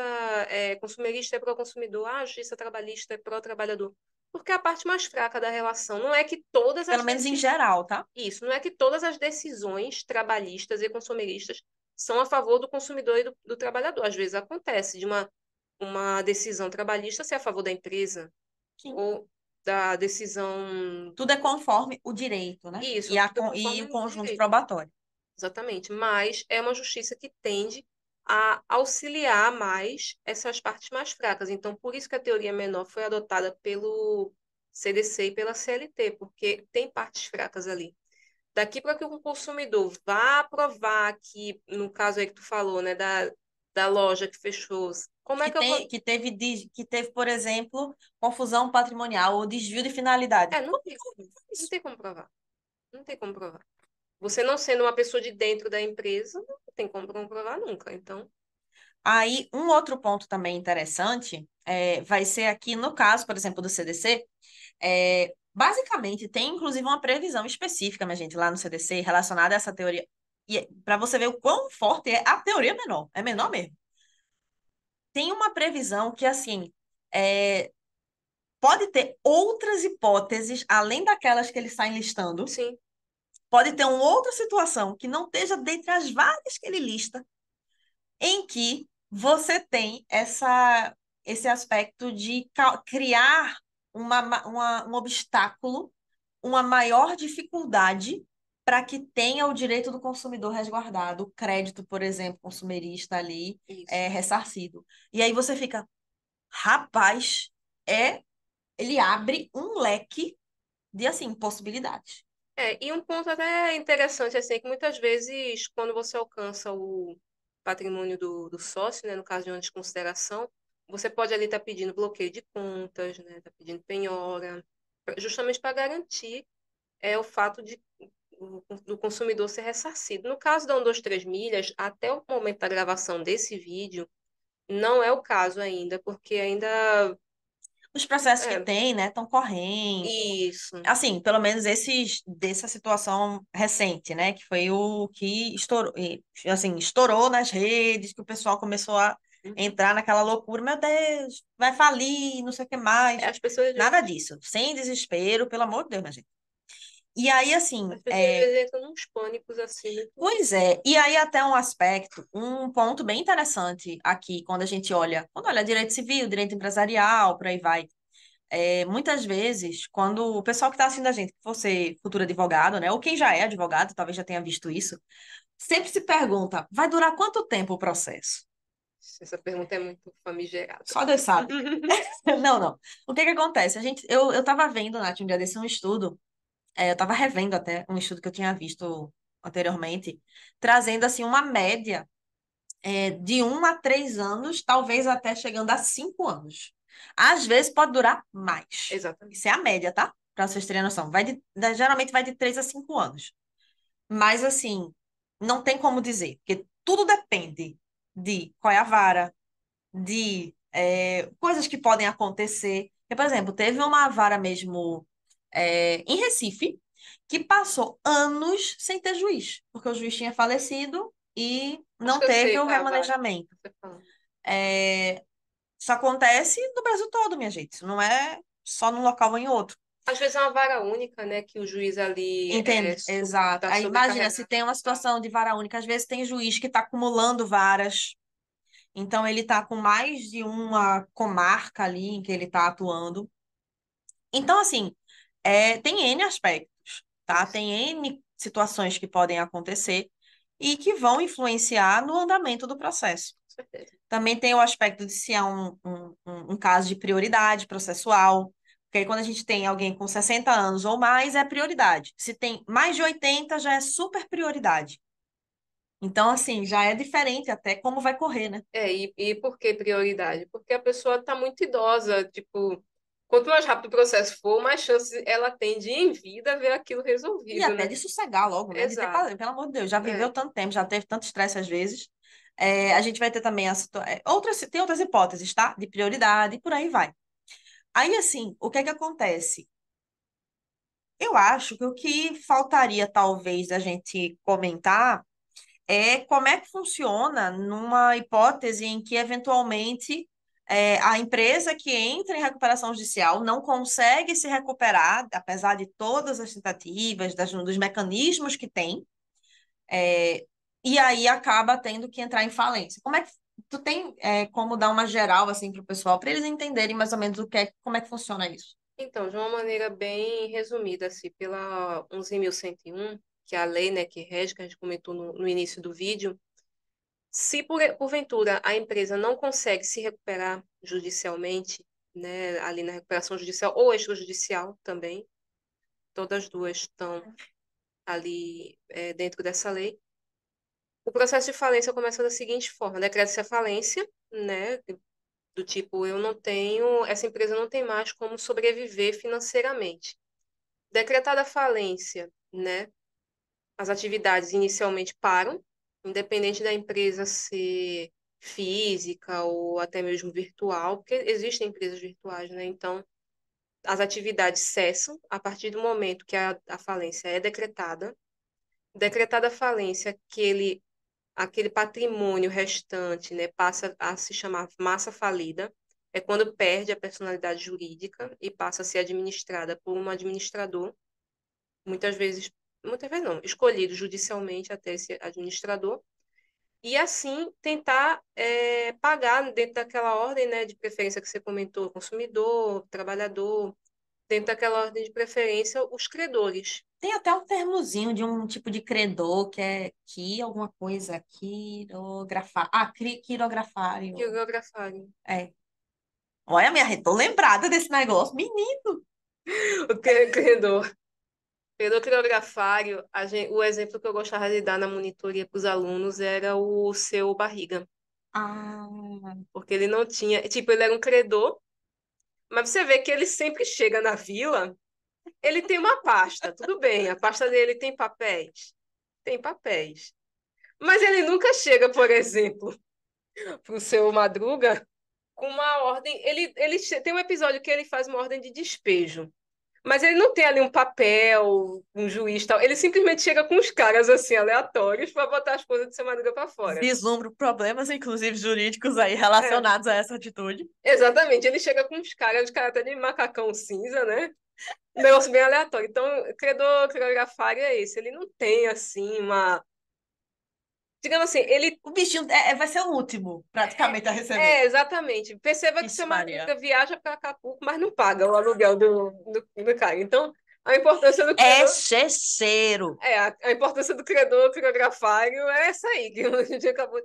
consumerista é pró-consumidor, a justiça trabalhista é pró-trabalhador, porque é a parte mais fraca da relação. Não é que todas Pelo as menos em decisões. geral, tá? Isso, não é que todas as decisões trabalhistas e consumeristas são a favor do consumidor e do trabalhador. Às vezes acontece de uma decisão trabalhista ser a favor da empresa, Sim. ou da decisão. Tudo é conforme o direito, né? Isso, tudo E conforme o o conjunto direito. probatório. Exatamente. Mas é uma justiça que tende a auxiliar mais essas partes mais fracas. Então, por isso que a teoria menor foi adotada pelo CDC e pela CLT, porque tem partes fracas ali. Daqui para que o consumidor vá provar que, no caso aí que tu falou, né, da loja que fechou, como é que eu vou. Que teve, por exemplo, confusão patrimonial ou desvio de finalidade. Não Como tem como, é não isso? tem como provar. Não tem como provar. Você não sendo uma pessoa de dentro da empresa, não tem como comprovar nunca. Então, Aí, um outro ponto também interessante vai ser aqui no caso, por exemplo, do CDC. Basicamente, tem inclusive uma previsão específica, minha gente, lá no CDC, relacionada a essa teoria. E para você ver o quão forte é a teoria menor. É menor mesmo. Tem uma previsão que, assim, é, pode ter outras hipóteses, além daquelas que ele está enlistando. sim, Pode ter uma outra situação que não esteja dentre as várias que ele lista, em que você tem esse aspecto de criar um obstáculo, uma maior dificuldade para que tenha o direito do consumidor resguardado, o crédito, por exemplo, consumerista ali, isso. ressarcido. E aí você fica, rapaz, ele abre um leque de, assim, possibilidades. E um ponto até interessante, assim, é que muitas vezes, quando você alcança o patrimônio do sócio, né, no caso de uma desconsideração, você pode ali estar pedindo bloqueio de contas, né, tá pedindo penhora, justamente para garantir o fato de do consumidor ser ressarcido. No caso da 123 milhas, até o momento da gravação desse vídeo, não é o caso ainda, porque ainda Os processos que é tem, né, estão correndo. isso. Assim, pelo menos esses dessa situação recente, né, que foi o que estourou, assim, estourou nas redes, que o pessoal começou a Uhum. entrar naquela loucura, meu Deus, vai falir, não sei o que mais. As pessoas às Nada vezes, disso, sem desespero, pelo amor de Deus, minha gente. E aí, assim, as pessoas às vezes entram nos pânicos assim, muito. pois é, e aí até um aspecto, um ponto bem interessante aqui, quando olha direito civil, direito empresarial, por aí vai. Muitas vezes, quando o pessoal que está assistindo a gente, que você, futuro advogado, né, ou quem já é advogado, talvez já tenha visto isso, sempre se pergunta, vai durar quanto tempo o processo? Essa pergunta é muito famigerada. Só Deus sabe. Não, não. O que que acontece? Eu estava vendo, Nath, um dia desse um estudo, eu estava revendo até um estudo que eu tinha visto anteriormente, trazendo, assim, uma média de 1 a 3 anos, talvez até chegando a 5 anos. Às vezes pode durar mais. Exatamente. Isso é a média, tá? Para vocês terem noção. Geralmente vai de 3 a 5 anos. Mas, assim, não tem como dizer, porque tudo depende de qual é a vara, de coisas que podem acontecer. Porque, por exemplo, teve uma vara mesmo em Recife que passou anos sem ter juiz, porque o juiz tinha falecido e Acho não que eu teve sei o qual é a vara remanejamento. que você fala. É, Isso acontece no Brasil todo, minha gente. Isso não é só num local ou em outro. Às vezes é uma vara única, né? Que o juiz ali Entende? Exato. tá Aí imagina, se sobrecarregado. tem uma situação de vara única, às vezes tem juiz que está acumulando varas, então ele está com mais de uma comarca ali em que ele está atuando. Então, assim, tem N aspectos, tá? Isso, Tem N situações que podem acontecer e que vão influenciar no andamento do processo. com certeza. Também tem o aspecto de se há um caso de prioridade processual, porque aí quando a gente tem alguém com 60 anos ou mais, é prioridade. Se tem mais de 80 já é super prioridade. Então, assim, já é diferente até como vai correr, né? E por que prioridade? Porque a pessoa está muito idosa, tipo, quanto mais rápido o processo for, mais chance ela tem de, em vida, ver aquilo E resolvido, até né? de sossegar logo, né? De ter, Exato. pelo amor de Deus, já viveu É. tanto tempo, já teve tanto estresse às vezes. A gente vai ter também tem outras hipóteses, tá? De prioridade e por aí vai. Aí, assim, o que é que acontece? Eu acho que o que faltaria, talvez, a gente comentar como é que funciona numa hipótese em que, eventualmente, a empresa que entra em recuperação judicial não consegue se recuperar, apesar de todas as tentativas, dos mecanismos que tem, e aí acaba tendo que entrar em falência. Como é que tu tem como dar uma geral assim para o pessoal, para eles entenderem mais ou menos como é que funciona isso? Então, de uma maneira bem resumida, assim, pela 11.101, que é a lei, né, que rege, que a gente comentou no início do vídeo, se porventura a empresa não consegue se recuperar judicialmente, né, ali na recuperação judicial ou extrajudicial também, todas as duas estão ali dentro dessa lei. O processo de falência começa da seguinte forma: decreta-se a falência, né, do tipo, eu não tenho, essa empresa não tem mais como sobreviver financeiramente. Decretada a falência, né, as atividades inicialmente param, independente da empresa ser física ou até mesmo virtual, porque existem empresas virtuais, né? Então, as atividades cessam a partir do momento que a falência é decretada. Decretada a falência, aquele patrimônio restante, né, passa a se chamar massa falida. É quando perde a personalidade jurídica e passa a ser administrada por um administrador, muitas muitas vezes não, escolhido judicialmente até esse administrador, e assim tentar pagar dentro daquela ordem, né, de preferência que você comentou, consumidor, trabalhador, dentro daquela ordem de preferência, os credores. Tem até um termozinho de um tipo de credor que é alguma coisa, quirografário. Quirografarem. É. Olha, tô lembrada desse negócio. Menino! Credor. Credor quirografário, o exemplo que eu gostava de dar na monitoria para os alunos era o seu barriga, Ah, porque ele não tinha, tipo, ele era um credor, mas você vê que ele sempre chega na vila, ele tem uma pasta, tudo bem, a pasta dele tem papéis, tem papéis. Mas ele nunca chega, por exemplo, para o seu Madruga com uma ordem. Tem um episódio que ele faz uma ordem de despejo. Mas ele não tem ali um papel, um juiz tal. Ele simplesmente chega com os caras assim, aleatórios, para botar as coisas do seu Madruga para fora. vislumbro problemas, inclusive jurídicos aí É, relacionados a essa atitude. exatamente. Ele chega com os caras até de macacão cinza, né? Um negócio bem aleatório. Então, credor, credografário é esse. Ele não tem, assim, uma. Digamos assim, ele. O bichinho vai ser o último, praticamente, a receber. Exatamente. Perceba que Ixi, seu Maria. Madruga viaja para Acapulco, mas não paga o aluguel do cara. Então, a importância do É credor. checheiro. A importância do credor quirografário é essa aí, que a gente acabou.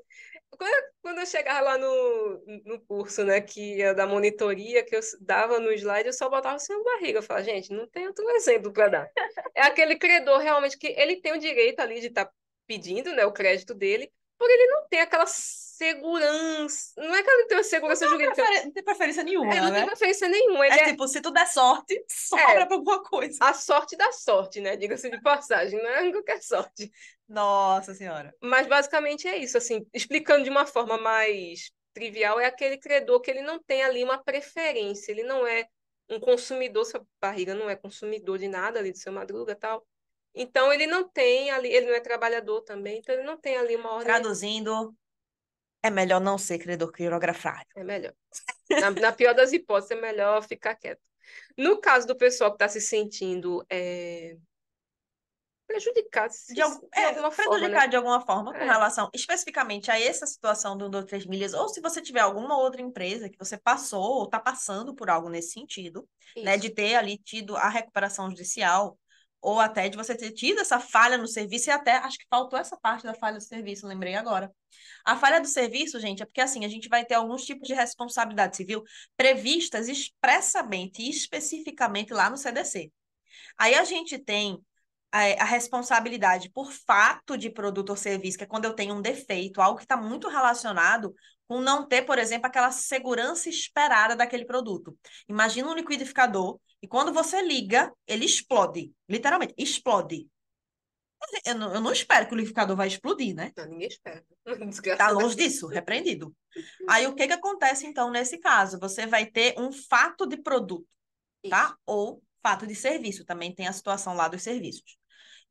Quando eu chegava lá no curso, né, que ia da monitoria, que eu dava no slide, eu só botava assim na barriga. Eu falava, gente, não tem outro exemplo para dar. É aquele credor realmente que ele tem o direito ali de estar pedindo, né, o crédito dele, por ele não ter aquela segurança. Não é que ele tem uma segurança jurídica. Não tem preferência Ele nenhuma, não tem né? preferência nenhuma. Ele É tipo, se tu der sorte, é sobra pra alguma coisa. a sorte da sorte, né? Diga-se de passagem, não é qualquer sorte. Nossa Senhora. Mas basicamente é isso, assim, explicando de uma forma mais trivial, é aquele credor que ele não tem ali uma preferência, ele não é um consumidor, sua barriga não é consumidor de nada ali do seu Madruga e tal. Então ele não tem ali, ele não é trabalhador também, então ele não tem ali uma ordem, Traduzindo, é melhor não ser credor quirografário. é melhor. Na pior das hipóteses, é melhor ficar quieto. No caso do pessoal que está se sentindo prejudicado de alguma forma, né? Prejudicar de alguma forma com É, relação especificamente a essa situação do 3 milhas, ou se você tiver alguma outra empresa que você passou ou está passando por algo nesse sentido, né, isso. de ter ali tido a recuperação judicial, ou até de você ter tido essa falha no serviço, e até acho que faltou essa parte da falha do serviço, lembrei agora. A falha do serviço, gente, é porque assim, a gente vai ter alguns tipos de responsabilidade civil previstas expressamente e especificamente lá no CDC. Aí a gente tem a responsabilidade por fato de produto ou serviço, que é quando eu tenho um defeito, algo que está muito relacionado com não ter, por exemplo, aquela segurança esperada daquele produto. Imagina um liquidificador e quando você liga, ele explode, literalmente, explode. Eu não espero que o liquidificador vai explodir, né? Não, ninguém espera. Tá Desgraça longe daqui. disso, repreendido. Aí o que que acontece então nesse caso? Você vai ter um fato de produto, Isso. tá? Ou fato de serviço, também tem a situação lá dos serviços.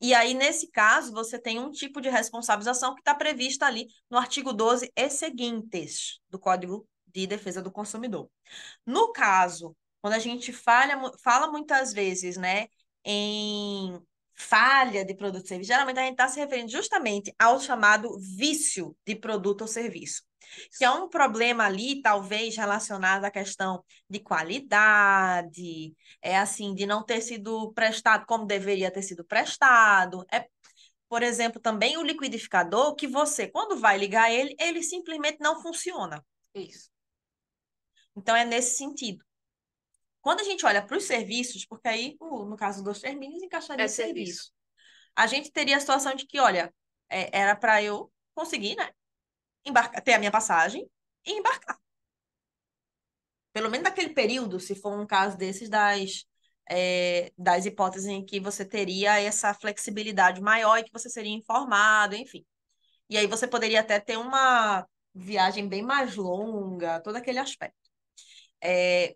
E aí, nesse caso, você tem um tipo de responsabilização que está prevista ali no artigo 12 e seguintes do Código de Defesa do Consumidor. No caso, quando a gente fala muitas vezes, né, em falha de produto ou serviço, geralmente a gente está se referindo justamente ao chamado vício de produto ou serviço, que é um problema ali, talvez relacionado à questão de qualidade, é assim, de não ter sido prestado como deveria ter sido prestado. Por exemplo, também o liquidificador, que você, quando vai ligar ele, ele simplesmente não funciona. Isso. Então, é nesse sentido. Quando a gente olha para os serviços, porque aí, no caso dos 3 milhas, encaixaria É em serviço. serviço. A gente teria a situação de que, olha, era para eu conseguir, né, embarcar, ter a minha passagem e embarcar. Pelo menos naquele período, se for um caso desses, das hipóteses em que você teria essa flexibilidade maior e que você seria informado, enfim. E aí você poderia até ter uma viagem bem mais longa, todo aquele aspecto. É,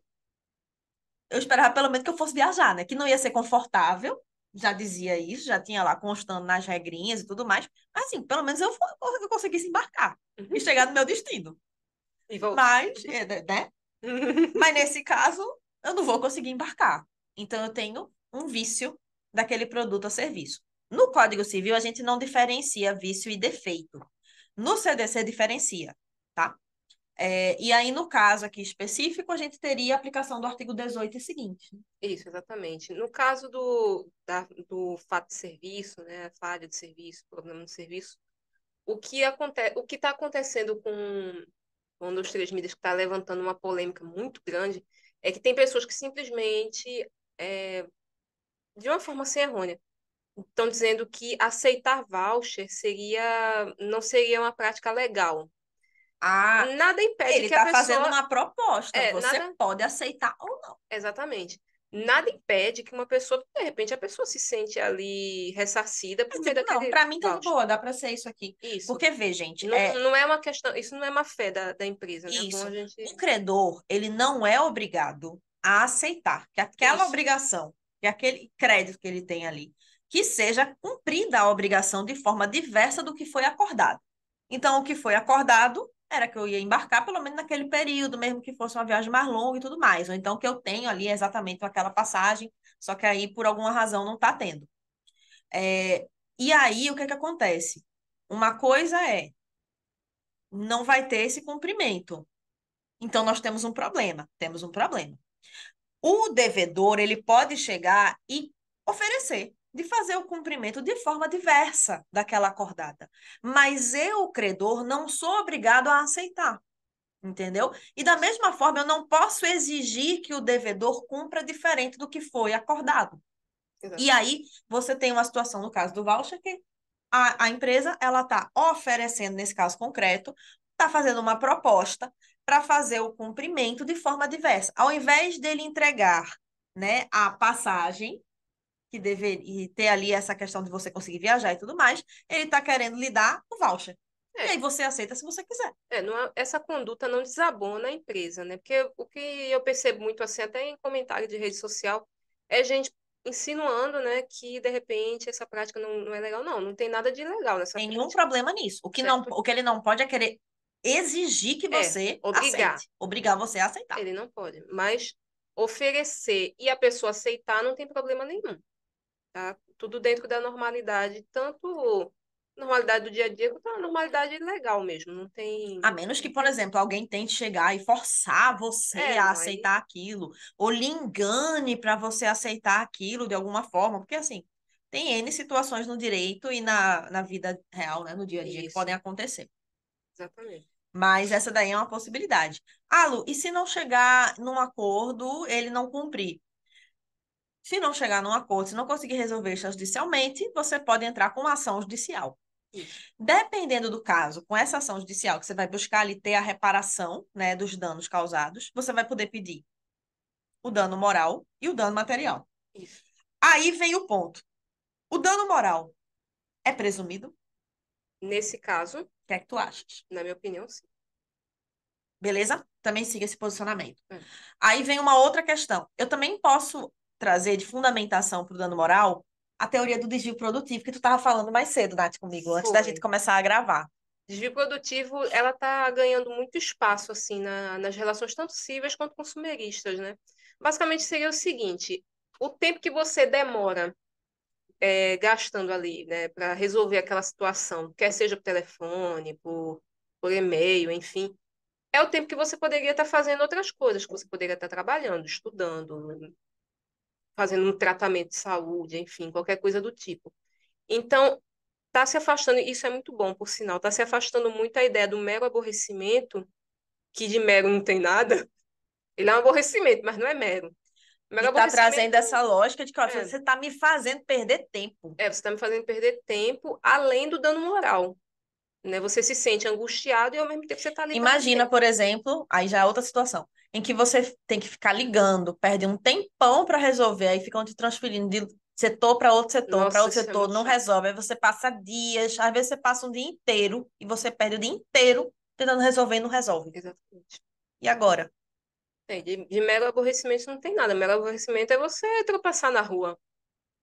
eu esperava pelo menos que eu fosse viajar, né? Que não ia ser confortável, já dizia isso, já tinha lá constando nas regrinhas e tudo mais. Mas assim, pelo menos eu conseguisse embarcar e Uhum. chegar no meu destino. E voltar. Mas, né? Mas nesse caso, eu não vou conseguir embarcar. Então, eu tenho um vício daquele produto ou serviço. No Código Civil, a gente não diferencia vício e defeito. No CDC, diferencia, tá? E aí, no caso aqui específico, a gente teria a aplicação do artigo 18 e seguinte. Isso, exatamente. No caso do fato de serviço, né, falha de serviço, problema de serviço, o que está acontecendo com um dos três mídias que está levantando uma polêmica muito grande é que tem pessoas que simplesmente, é, de uma forma assim errônea, estão dizendo que aceitar voucher não seria uma prática legal. Ah, Nada impede ele que a está fazendo pessoa. uma proposta. Você Nada. pode aceitar ou não. Exatamente. Nada impede que uma pessoa, de repente, a pessoa se sente ali ressarcida por Mas, meio tipo, não, daquele para mim tá de voucher. boa, dá para ser isso aqui. Isso. Porque, vê, gente, Não, não é uma questão, isso não é uma fé da empresa, né? É bom a isso. O gente. credor, ele não é obrigado a aceitar que aquela Isso. obrigação, que aquele crédito que ele tem ali, que seja cumprida a obrigação de forma diversa do que foi acordado. Então, o que foi acordado era que eu ia embarcar pelo menos naquele período, mesmo que fosse uma viagem mais longa e tudo mais. Ou então que eu tenho ali exatamente aquela passagem, só que aí, por alguma razão, não está tendo. É, e aí, o que que acontece? Uma coisa não vai ter esse cumprimento. Então, nós temos um problema. Temos um problema. O devedor, ele pode chegar e oferecer de fazer o cumprimento de forma diversa daquela acordada. Mas eu, o credor, não sou obrigado a aceitar, entendeu? E da mesma forma, eu não posso exigir que o devedor cumpra diferente do que foi acordado. E Exatamente. aí, você tem uma situação, no caso do voucher, que A empresa, ela está oferecendo, nesse caso concreto, está fazendo uma proposta para fazer o cumprimento de forma diversa. Ao invés dele entregar, né, a passagem, que deveria ter ali essa questão de você conseguir viajar e tudo mais, ele está querendo lhe dar o voucher. E É, aí você aceita se você quiser. essa conduta não desabona a empresa, né? Porque o que eu percebo muito assim, até em comentário de rede social, é gente insinuando, né, que de repente essa prática não é legal. Não, não tem nada de ilegal nessa Tem nenhum prática, problema nisso. certo? O que ele não pode é querer exigir que É, você obrigar, aceite, obrigar você a aceitar. ele não pode, mas oferecer e a pessoa aceitar não tem problema nenhum, tá? Tudo dentro da normalidade, tanto normalidade do dia a dia quanto a normalidade legal mesmo, não tem. A menos que, por exemplo, alguém tente chegar e forçar você É, a não, aí. aceitar aquilo, ou lhe engane para você aceitar aquilo de alguma forma, porque assim, tem N situações no direito e na vida real, né, no dia a dia, que Isso, podem acontecer. exatamente. Mas essa daí é uma possibilidade. Ah, Lu, e se não chegar num acordo, ele não cumprir? Se não chegar num acordo, se não conseguir resolver extrajudicialmente, você pode entrar com uma ação judicial. Isso, Dependendo do caso, com essa ação judicial, que você vai buscar ali ter a reparação, né, dos danos causados, você vai poder pedir o dano moral e o dano material. isso. Aí vem o ponto. O dano moral é presumido? O Nesse caso, que é que tu achas? na minha opinião, sim. Beleza? Também siga esse posicionamento. É, Aí vem uma outra questão. Eu também posso trazer de fundamentação para o dano moral a teoria do desvio produtivo que tu estava falando mais cedo, Nath, comigo, antes da gente foi. começar a gravar. Desvio produtivo, ela está ganhando muito espaço assim nas relações tanto cíveis quanto consumeristas, né? Basicamente seria o seguinte: o tempo que você demora gastando ali, né, para resolver aquela situação, quer seja por telefone, por e-mail, enfim, é o tempo que você poderia estar fazendo outras coisas, que você poderia estar trabalhando, estudando, fazendo um tratamento de saúde, enfim, qualquer coisa do tipo. Então, está se afastando, isso é muito bom, por sinal, está se afastando muito a ideia do mero aborrecimento, que de mero não tem nada. Ele é um aborrecimento, mas não é mero. O E mero tá trazendo aborrecimento essa lógica de que ó, é, você está me fazendo perder tempo. você está me fazendo perder tempo, além do dano moral, né? Você se sente angustiado e ao mesmo tempo você está ali perdendo Imagina, tempo. por exemplo, aí já é outra situação, em que você tem que ficar ligando, perde um tempão para resolver, aí ficam te transferindo de setor para Nossa, outro isso é setor, muito não chato. resolve, aí você passa dias, às vezes você passa um dia inteiro e você perde o dia inteiro tentando resolver e não resolve. Exatamente. E agora? De mero aborrecimento não tem nada. Mero aborrecimento é você tropeçar na rua,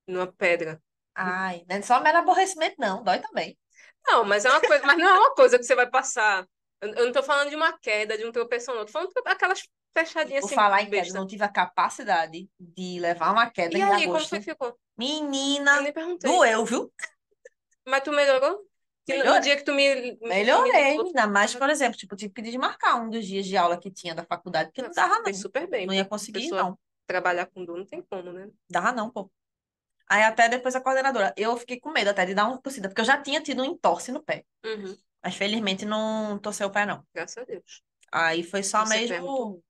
numa pedra. Ai, não é só mero aborrecimento, não, dói também. Não, mas é uma coisa, mas não é uma coisa que você vai passar. Eu não tô falando de uma queda, de um tropeção, não. Eu tô falando aquelas E fechadinhas por assim, falar em queda, eu besta. não tive a capacidade de levar uma queda E em aí, como foi que agosto. ficou? Eu Menina, nem perguntei. doeu, viu? Mas tu melhorou? Que no Melhorei. dia que tu me Melhorei, ligou, ainda mais, tava, por exemplo, tipo, tive que desmarcar um dos dias de aula que tinha da faculdade, porque não nossa, dava, fez não. super bem. Não Pra ia conseguir, pessoa não. trabalhar com dor não tem como, né? Dava, não, pô. Aí até depois a coordenadora, eu fiquei com medo até de dar uma tossida, porque eu já tinha tido um entorse no pé. Uhum, Mas felizmente não torceu o pé, não. graças a Deus. Aí foi só Torcer pé é muito mesmo. ruim.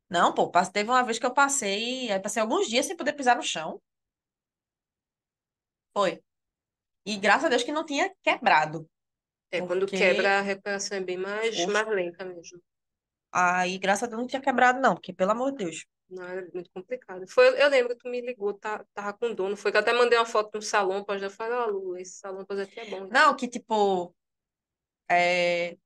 Não, pô, teve uma vez que eu passei, aí passei alguns dias sem poder pisar no chão. Foi. E graças a Deus que não tinha quebrado, É, quando porque, quebra, a recuperação é bem mais poxa, lenta mesmo. aí graças a Deus não tinha quebrado, não, porque pelo amor de Deus. Não, era muito complicado. Eu lembro que tu me ligou, tava com dor, não foi? Que eu até mandei uma foto no salão, pra já falar, ó, Lu, esse salão aqui é bom. Não, que tipo,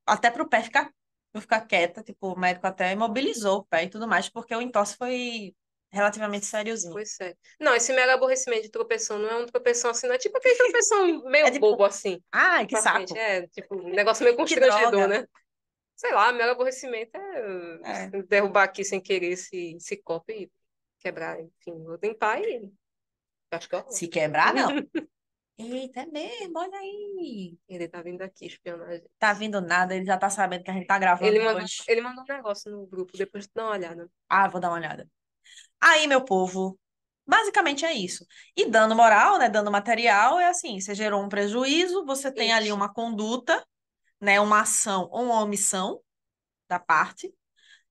até pro pé ficar, eu ficar quieta, tipo, o médico até imobilizou o pé e tudo mais, porque o entorse foi relativamente sériozinho. Pois é. Não, esse mero aborrecimento de tropeção não é um tropeção assim, não é tipo aquele tropeção É meio bobo tipo, assim, ai, que pra frente. saco, É, tipo, um negócio meio que constrangedor, droga. né? Sei lá, mero aborrecimento É. é derrubar aqui sem querer esse copo e quebrar, enfim. Vou limpar e acho que é Se ótimo. quebrar, não. Eita, é mesmo, olha aí. Ele tá vindo aqui espionar a Tá gente. vindo nada, ele já tá sabendo que a gente tá Ele gravando mandou, hoje. ele mandou um negócio no grupo, depois tu dá uma olhada. Ah, vou dar uma olhada. Aí, meu povo, basicamente é isso. E dano moral, né, dano material, é assim, você gerou um prejuízo, você tem ali Isso. uma conduta, né, uma ação ou uma omissão da parte.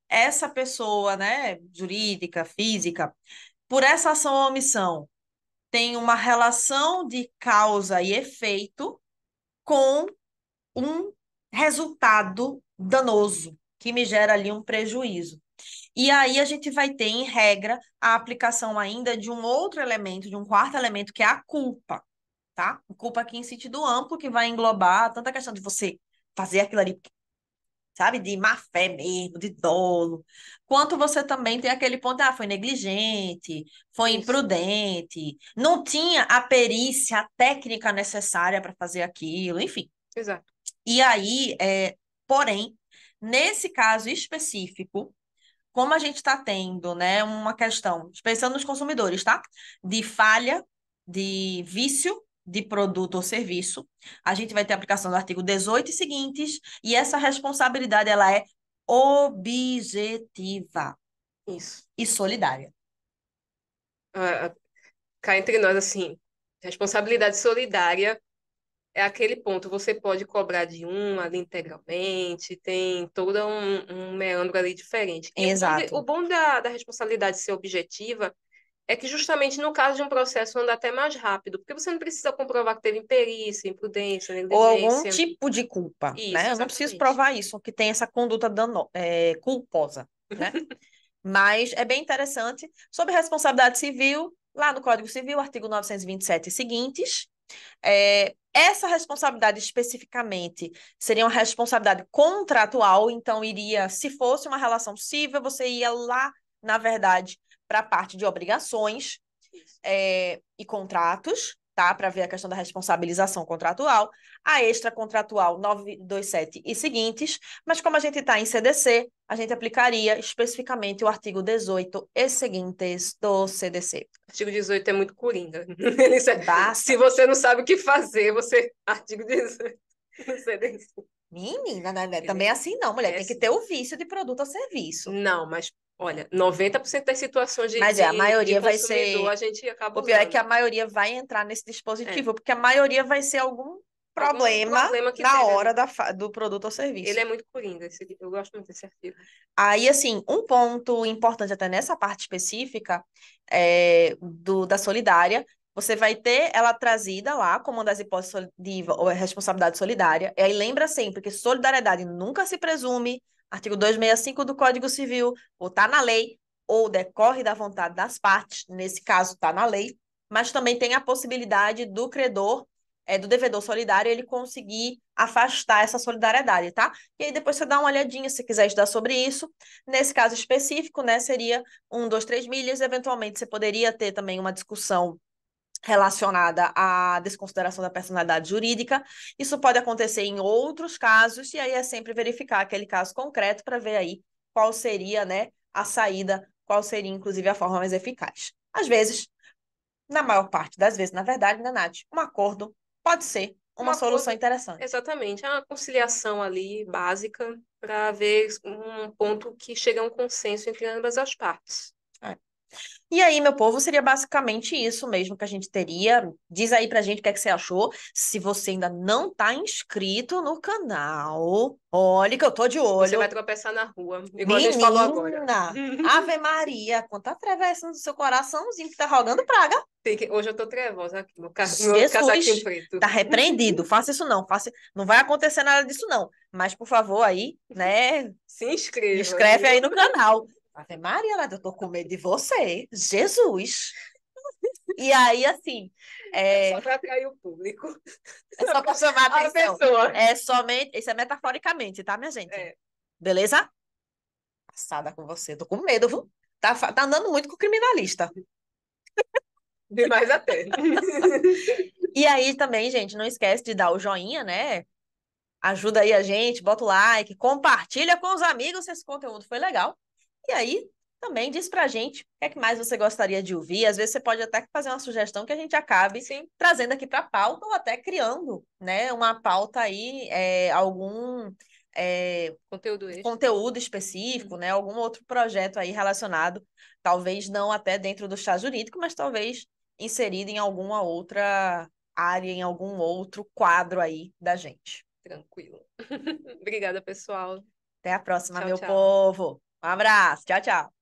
Essa pessoa, né, jurídica, física, por essa ação ou omissão, tem uma relação de causa e efeito com um resultado danoso, que me gera ali um prejuízo. E aí a gente vai ter, em regra, a aplicação ainda de um outro elemento, de um quarto elemento, que é a culpa, tá? Culpa aqui em sentido amplo, que vai englobar tanta questão de você fazer aquilo ali, sabe, de má fé mesmo, de dolo, quanto você também tem aquele ponto, foi negligente, foi Isso, imprudente, não tinha a perícia, a técnica necessária para fazer aquilo, enfim. exato. E aí, porém, nesse caso específico, como a gente está tendo, né, uma questão, pensando nos consumidores, tá? De falha, de vício de produto ou serviço, a gente vai ter a aplicação do artigo 18 e seguintes, e essa responsabilidade ela é objetiva Isso. e solidária. Ah, cá entre nós, assim, responsabilidade solidária é aquele ponto, você pode cobrar de um ali integralmente, tem todo um meandro ali diferente. E o Exato. bom da responsabilidade ser objetiva é que justamente no caso de um processo anda até mais rápido, porque você não precisa comprovar que teve imperícia, imprudência, Ou algum negligência. tipo de culpa, Isso, né? Eu não preciso exatamente. provar isso, que tem essa conduta culposa, né? Mas é bem interessante. Sobre responsabilidade civil, lá no Código Civil, artigo 927 e seguintes, essa responsabilidade especificamente seria uma responsabilidade contratual, então iria, se fosse uma relação civil, você ia lá, na verdade, para a parte de obrigações Isso. e contratos, tá? Para ver a questão da responsabilização contratual, a extracontratual 927 e seguintes, mas como a gente está em CDC, a gente aplicaria especificamente o artigo 18 e seguintes do CDC. Artigo 18 é muito coringa. Isso se Bastante. você não sabe o que fazer, você. Artigo 18. Não sei nem se- Menina, né? Ele Também é assim não, mulher. é Tem que assim. ter o vício de produto ou serviço. Não, mas olha, 90% das situações Mas a de maioria vai consumidor ser. a gente acaba O pior é que usando. a maioria vai entrar nesse É, dispositivo, porque a maioria vai ser algum algum problema problema que na teve hora ali. do produto ou Ele serviço. é muito coringa, eu gosto muito desse artigo. Aí, assim, um ponto importante até nessa parte específica da solidária, você vai ter ela trazida lá como uma das hipóteses de responsabilidade solidária. E aí lembra sempre que solidariedade nunca se presume, artigo 265 do Código Civil, ou está na lei, ou decorre da vontade das partes, nesse caso está na lei, mas também tem a possibilidade do credor, do devedor solidário, ele conseguir afastar essa solidariedade, tá? E aí depois você dá uma olhadinha se quiser estudar sobre isso. Nesse caso específico, né, seria 1, 2, 3 milhas. Eventualmente, você poderia ter também uma discussão relacionada à desconsideração da personalidade jurídica. Isso pode acontecer em outros casos, e aí é sempre verificar aquele caso concreto para ver aí qual seria, né, a saída, qual seria, inclusive, a forma mais eficaz. Às vezes, na maior parte das vezes, na verdade, né, Nath, um acordo pode ser Um uma solução acordo, interessante. exatamente, é uma conciliação ali básica para ver um ponto que chega a um consenso entre ambas as partes. É. E aí, meu povo, seria basicamente isso mesmo que a gente teria. Diz aí pra gente o que é que você achou. Se você ainda não tá inscrito no canal, olha que eu tô de Você vai olho. tropeçar na rua, igual a gente falou agora. Menina, Ave Maria, quanta atravessa no seu coraçãozinho que tá rogando praga. Hoje eu tô trevosa aqui, meu casaquinho Jesus, preto. tá repreendido. Faça isso não, faça, não vai acontecer nada disso não. Mas, por favor, aí, né, Se inscreva, inscreve aí viu? no canal. Ave Maria, Lada, eu tô com medo de você. Jesus. E aí, assim, É só é, para atrair o público. é só para chamar a A atenção. pessoa. É somente, isso é metaforicamente, tá, minha gente? É, Beleza? Passada com você, tô com medo, viu? Tá andando muito com o criminalista. demais até. E aí também, gente, não esquece de dar o joinha, né? Ajuda aí a gente, bota o like, compartilha com os amigos se esse conteúdo foi legal. E aí, também diz pra gente o que é que mais você gostaria de ouvir. Às vezes você pode até fazer uma sugestão que a gente acabe Sim, trazendo aqui para pauta ou até criando, né, uma pauta aí, algum conteúdo extra. conteúdo específico, né, algum outro projeto aí relacionado, talvez não até dentro do chá jurídico, mas talvez inserido em alguma outra área, em algum outro quadro aí da gente. Tranquilo. Obrigada, pessoal. Até a próxima, Tchau, meu tchau. povo. Um abraço. Tchau, tchau.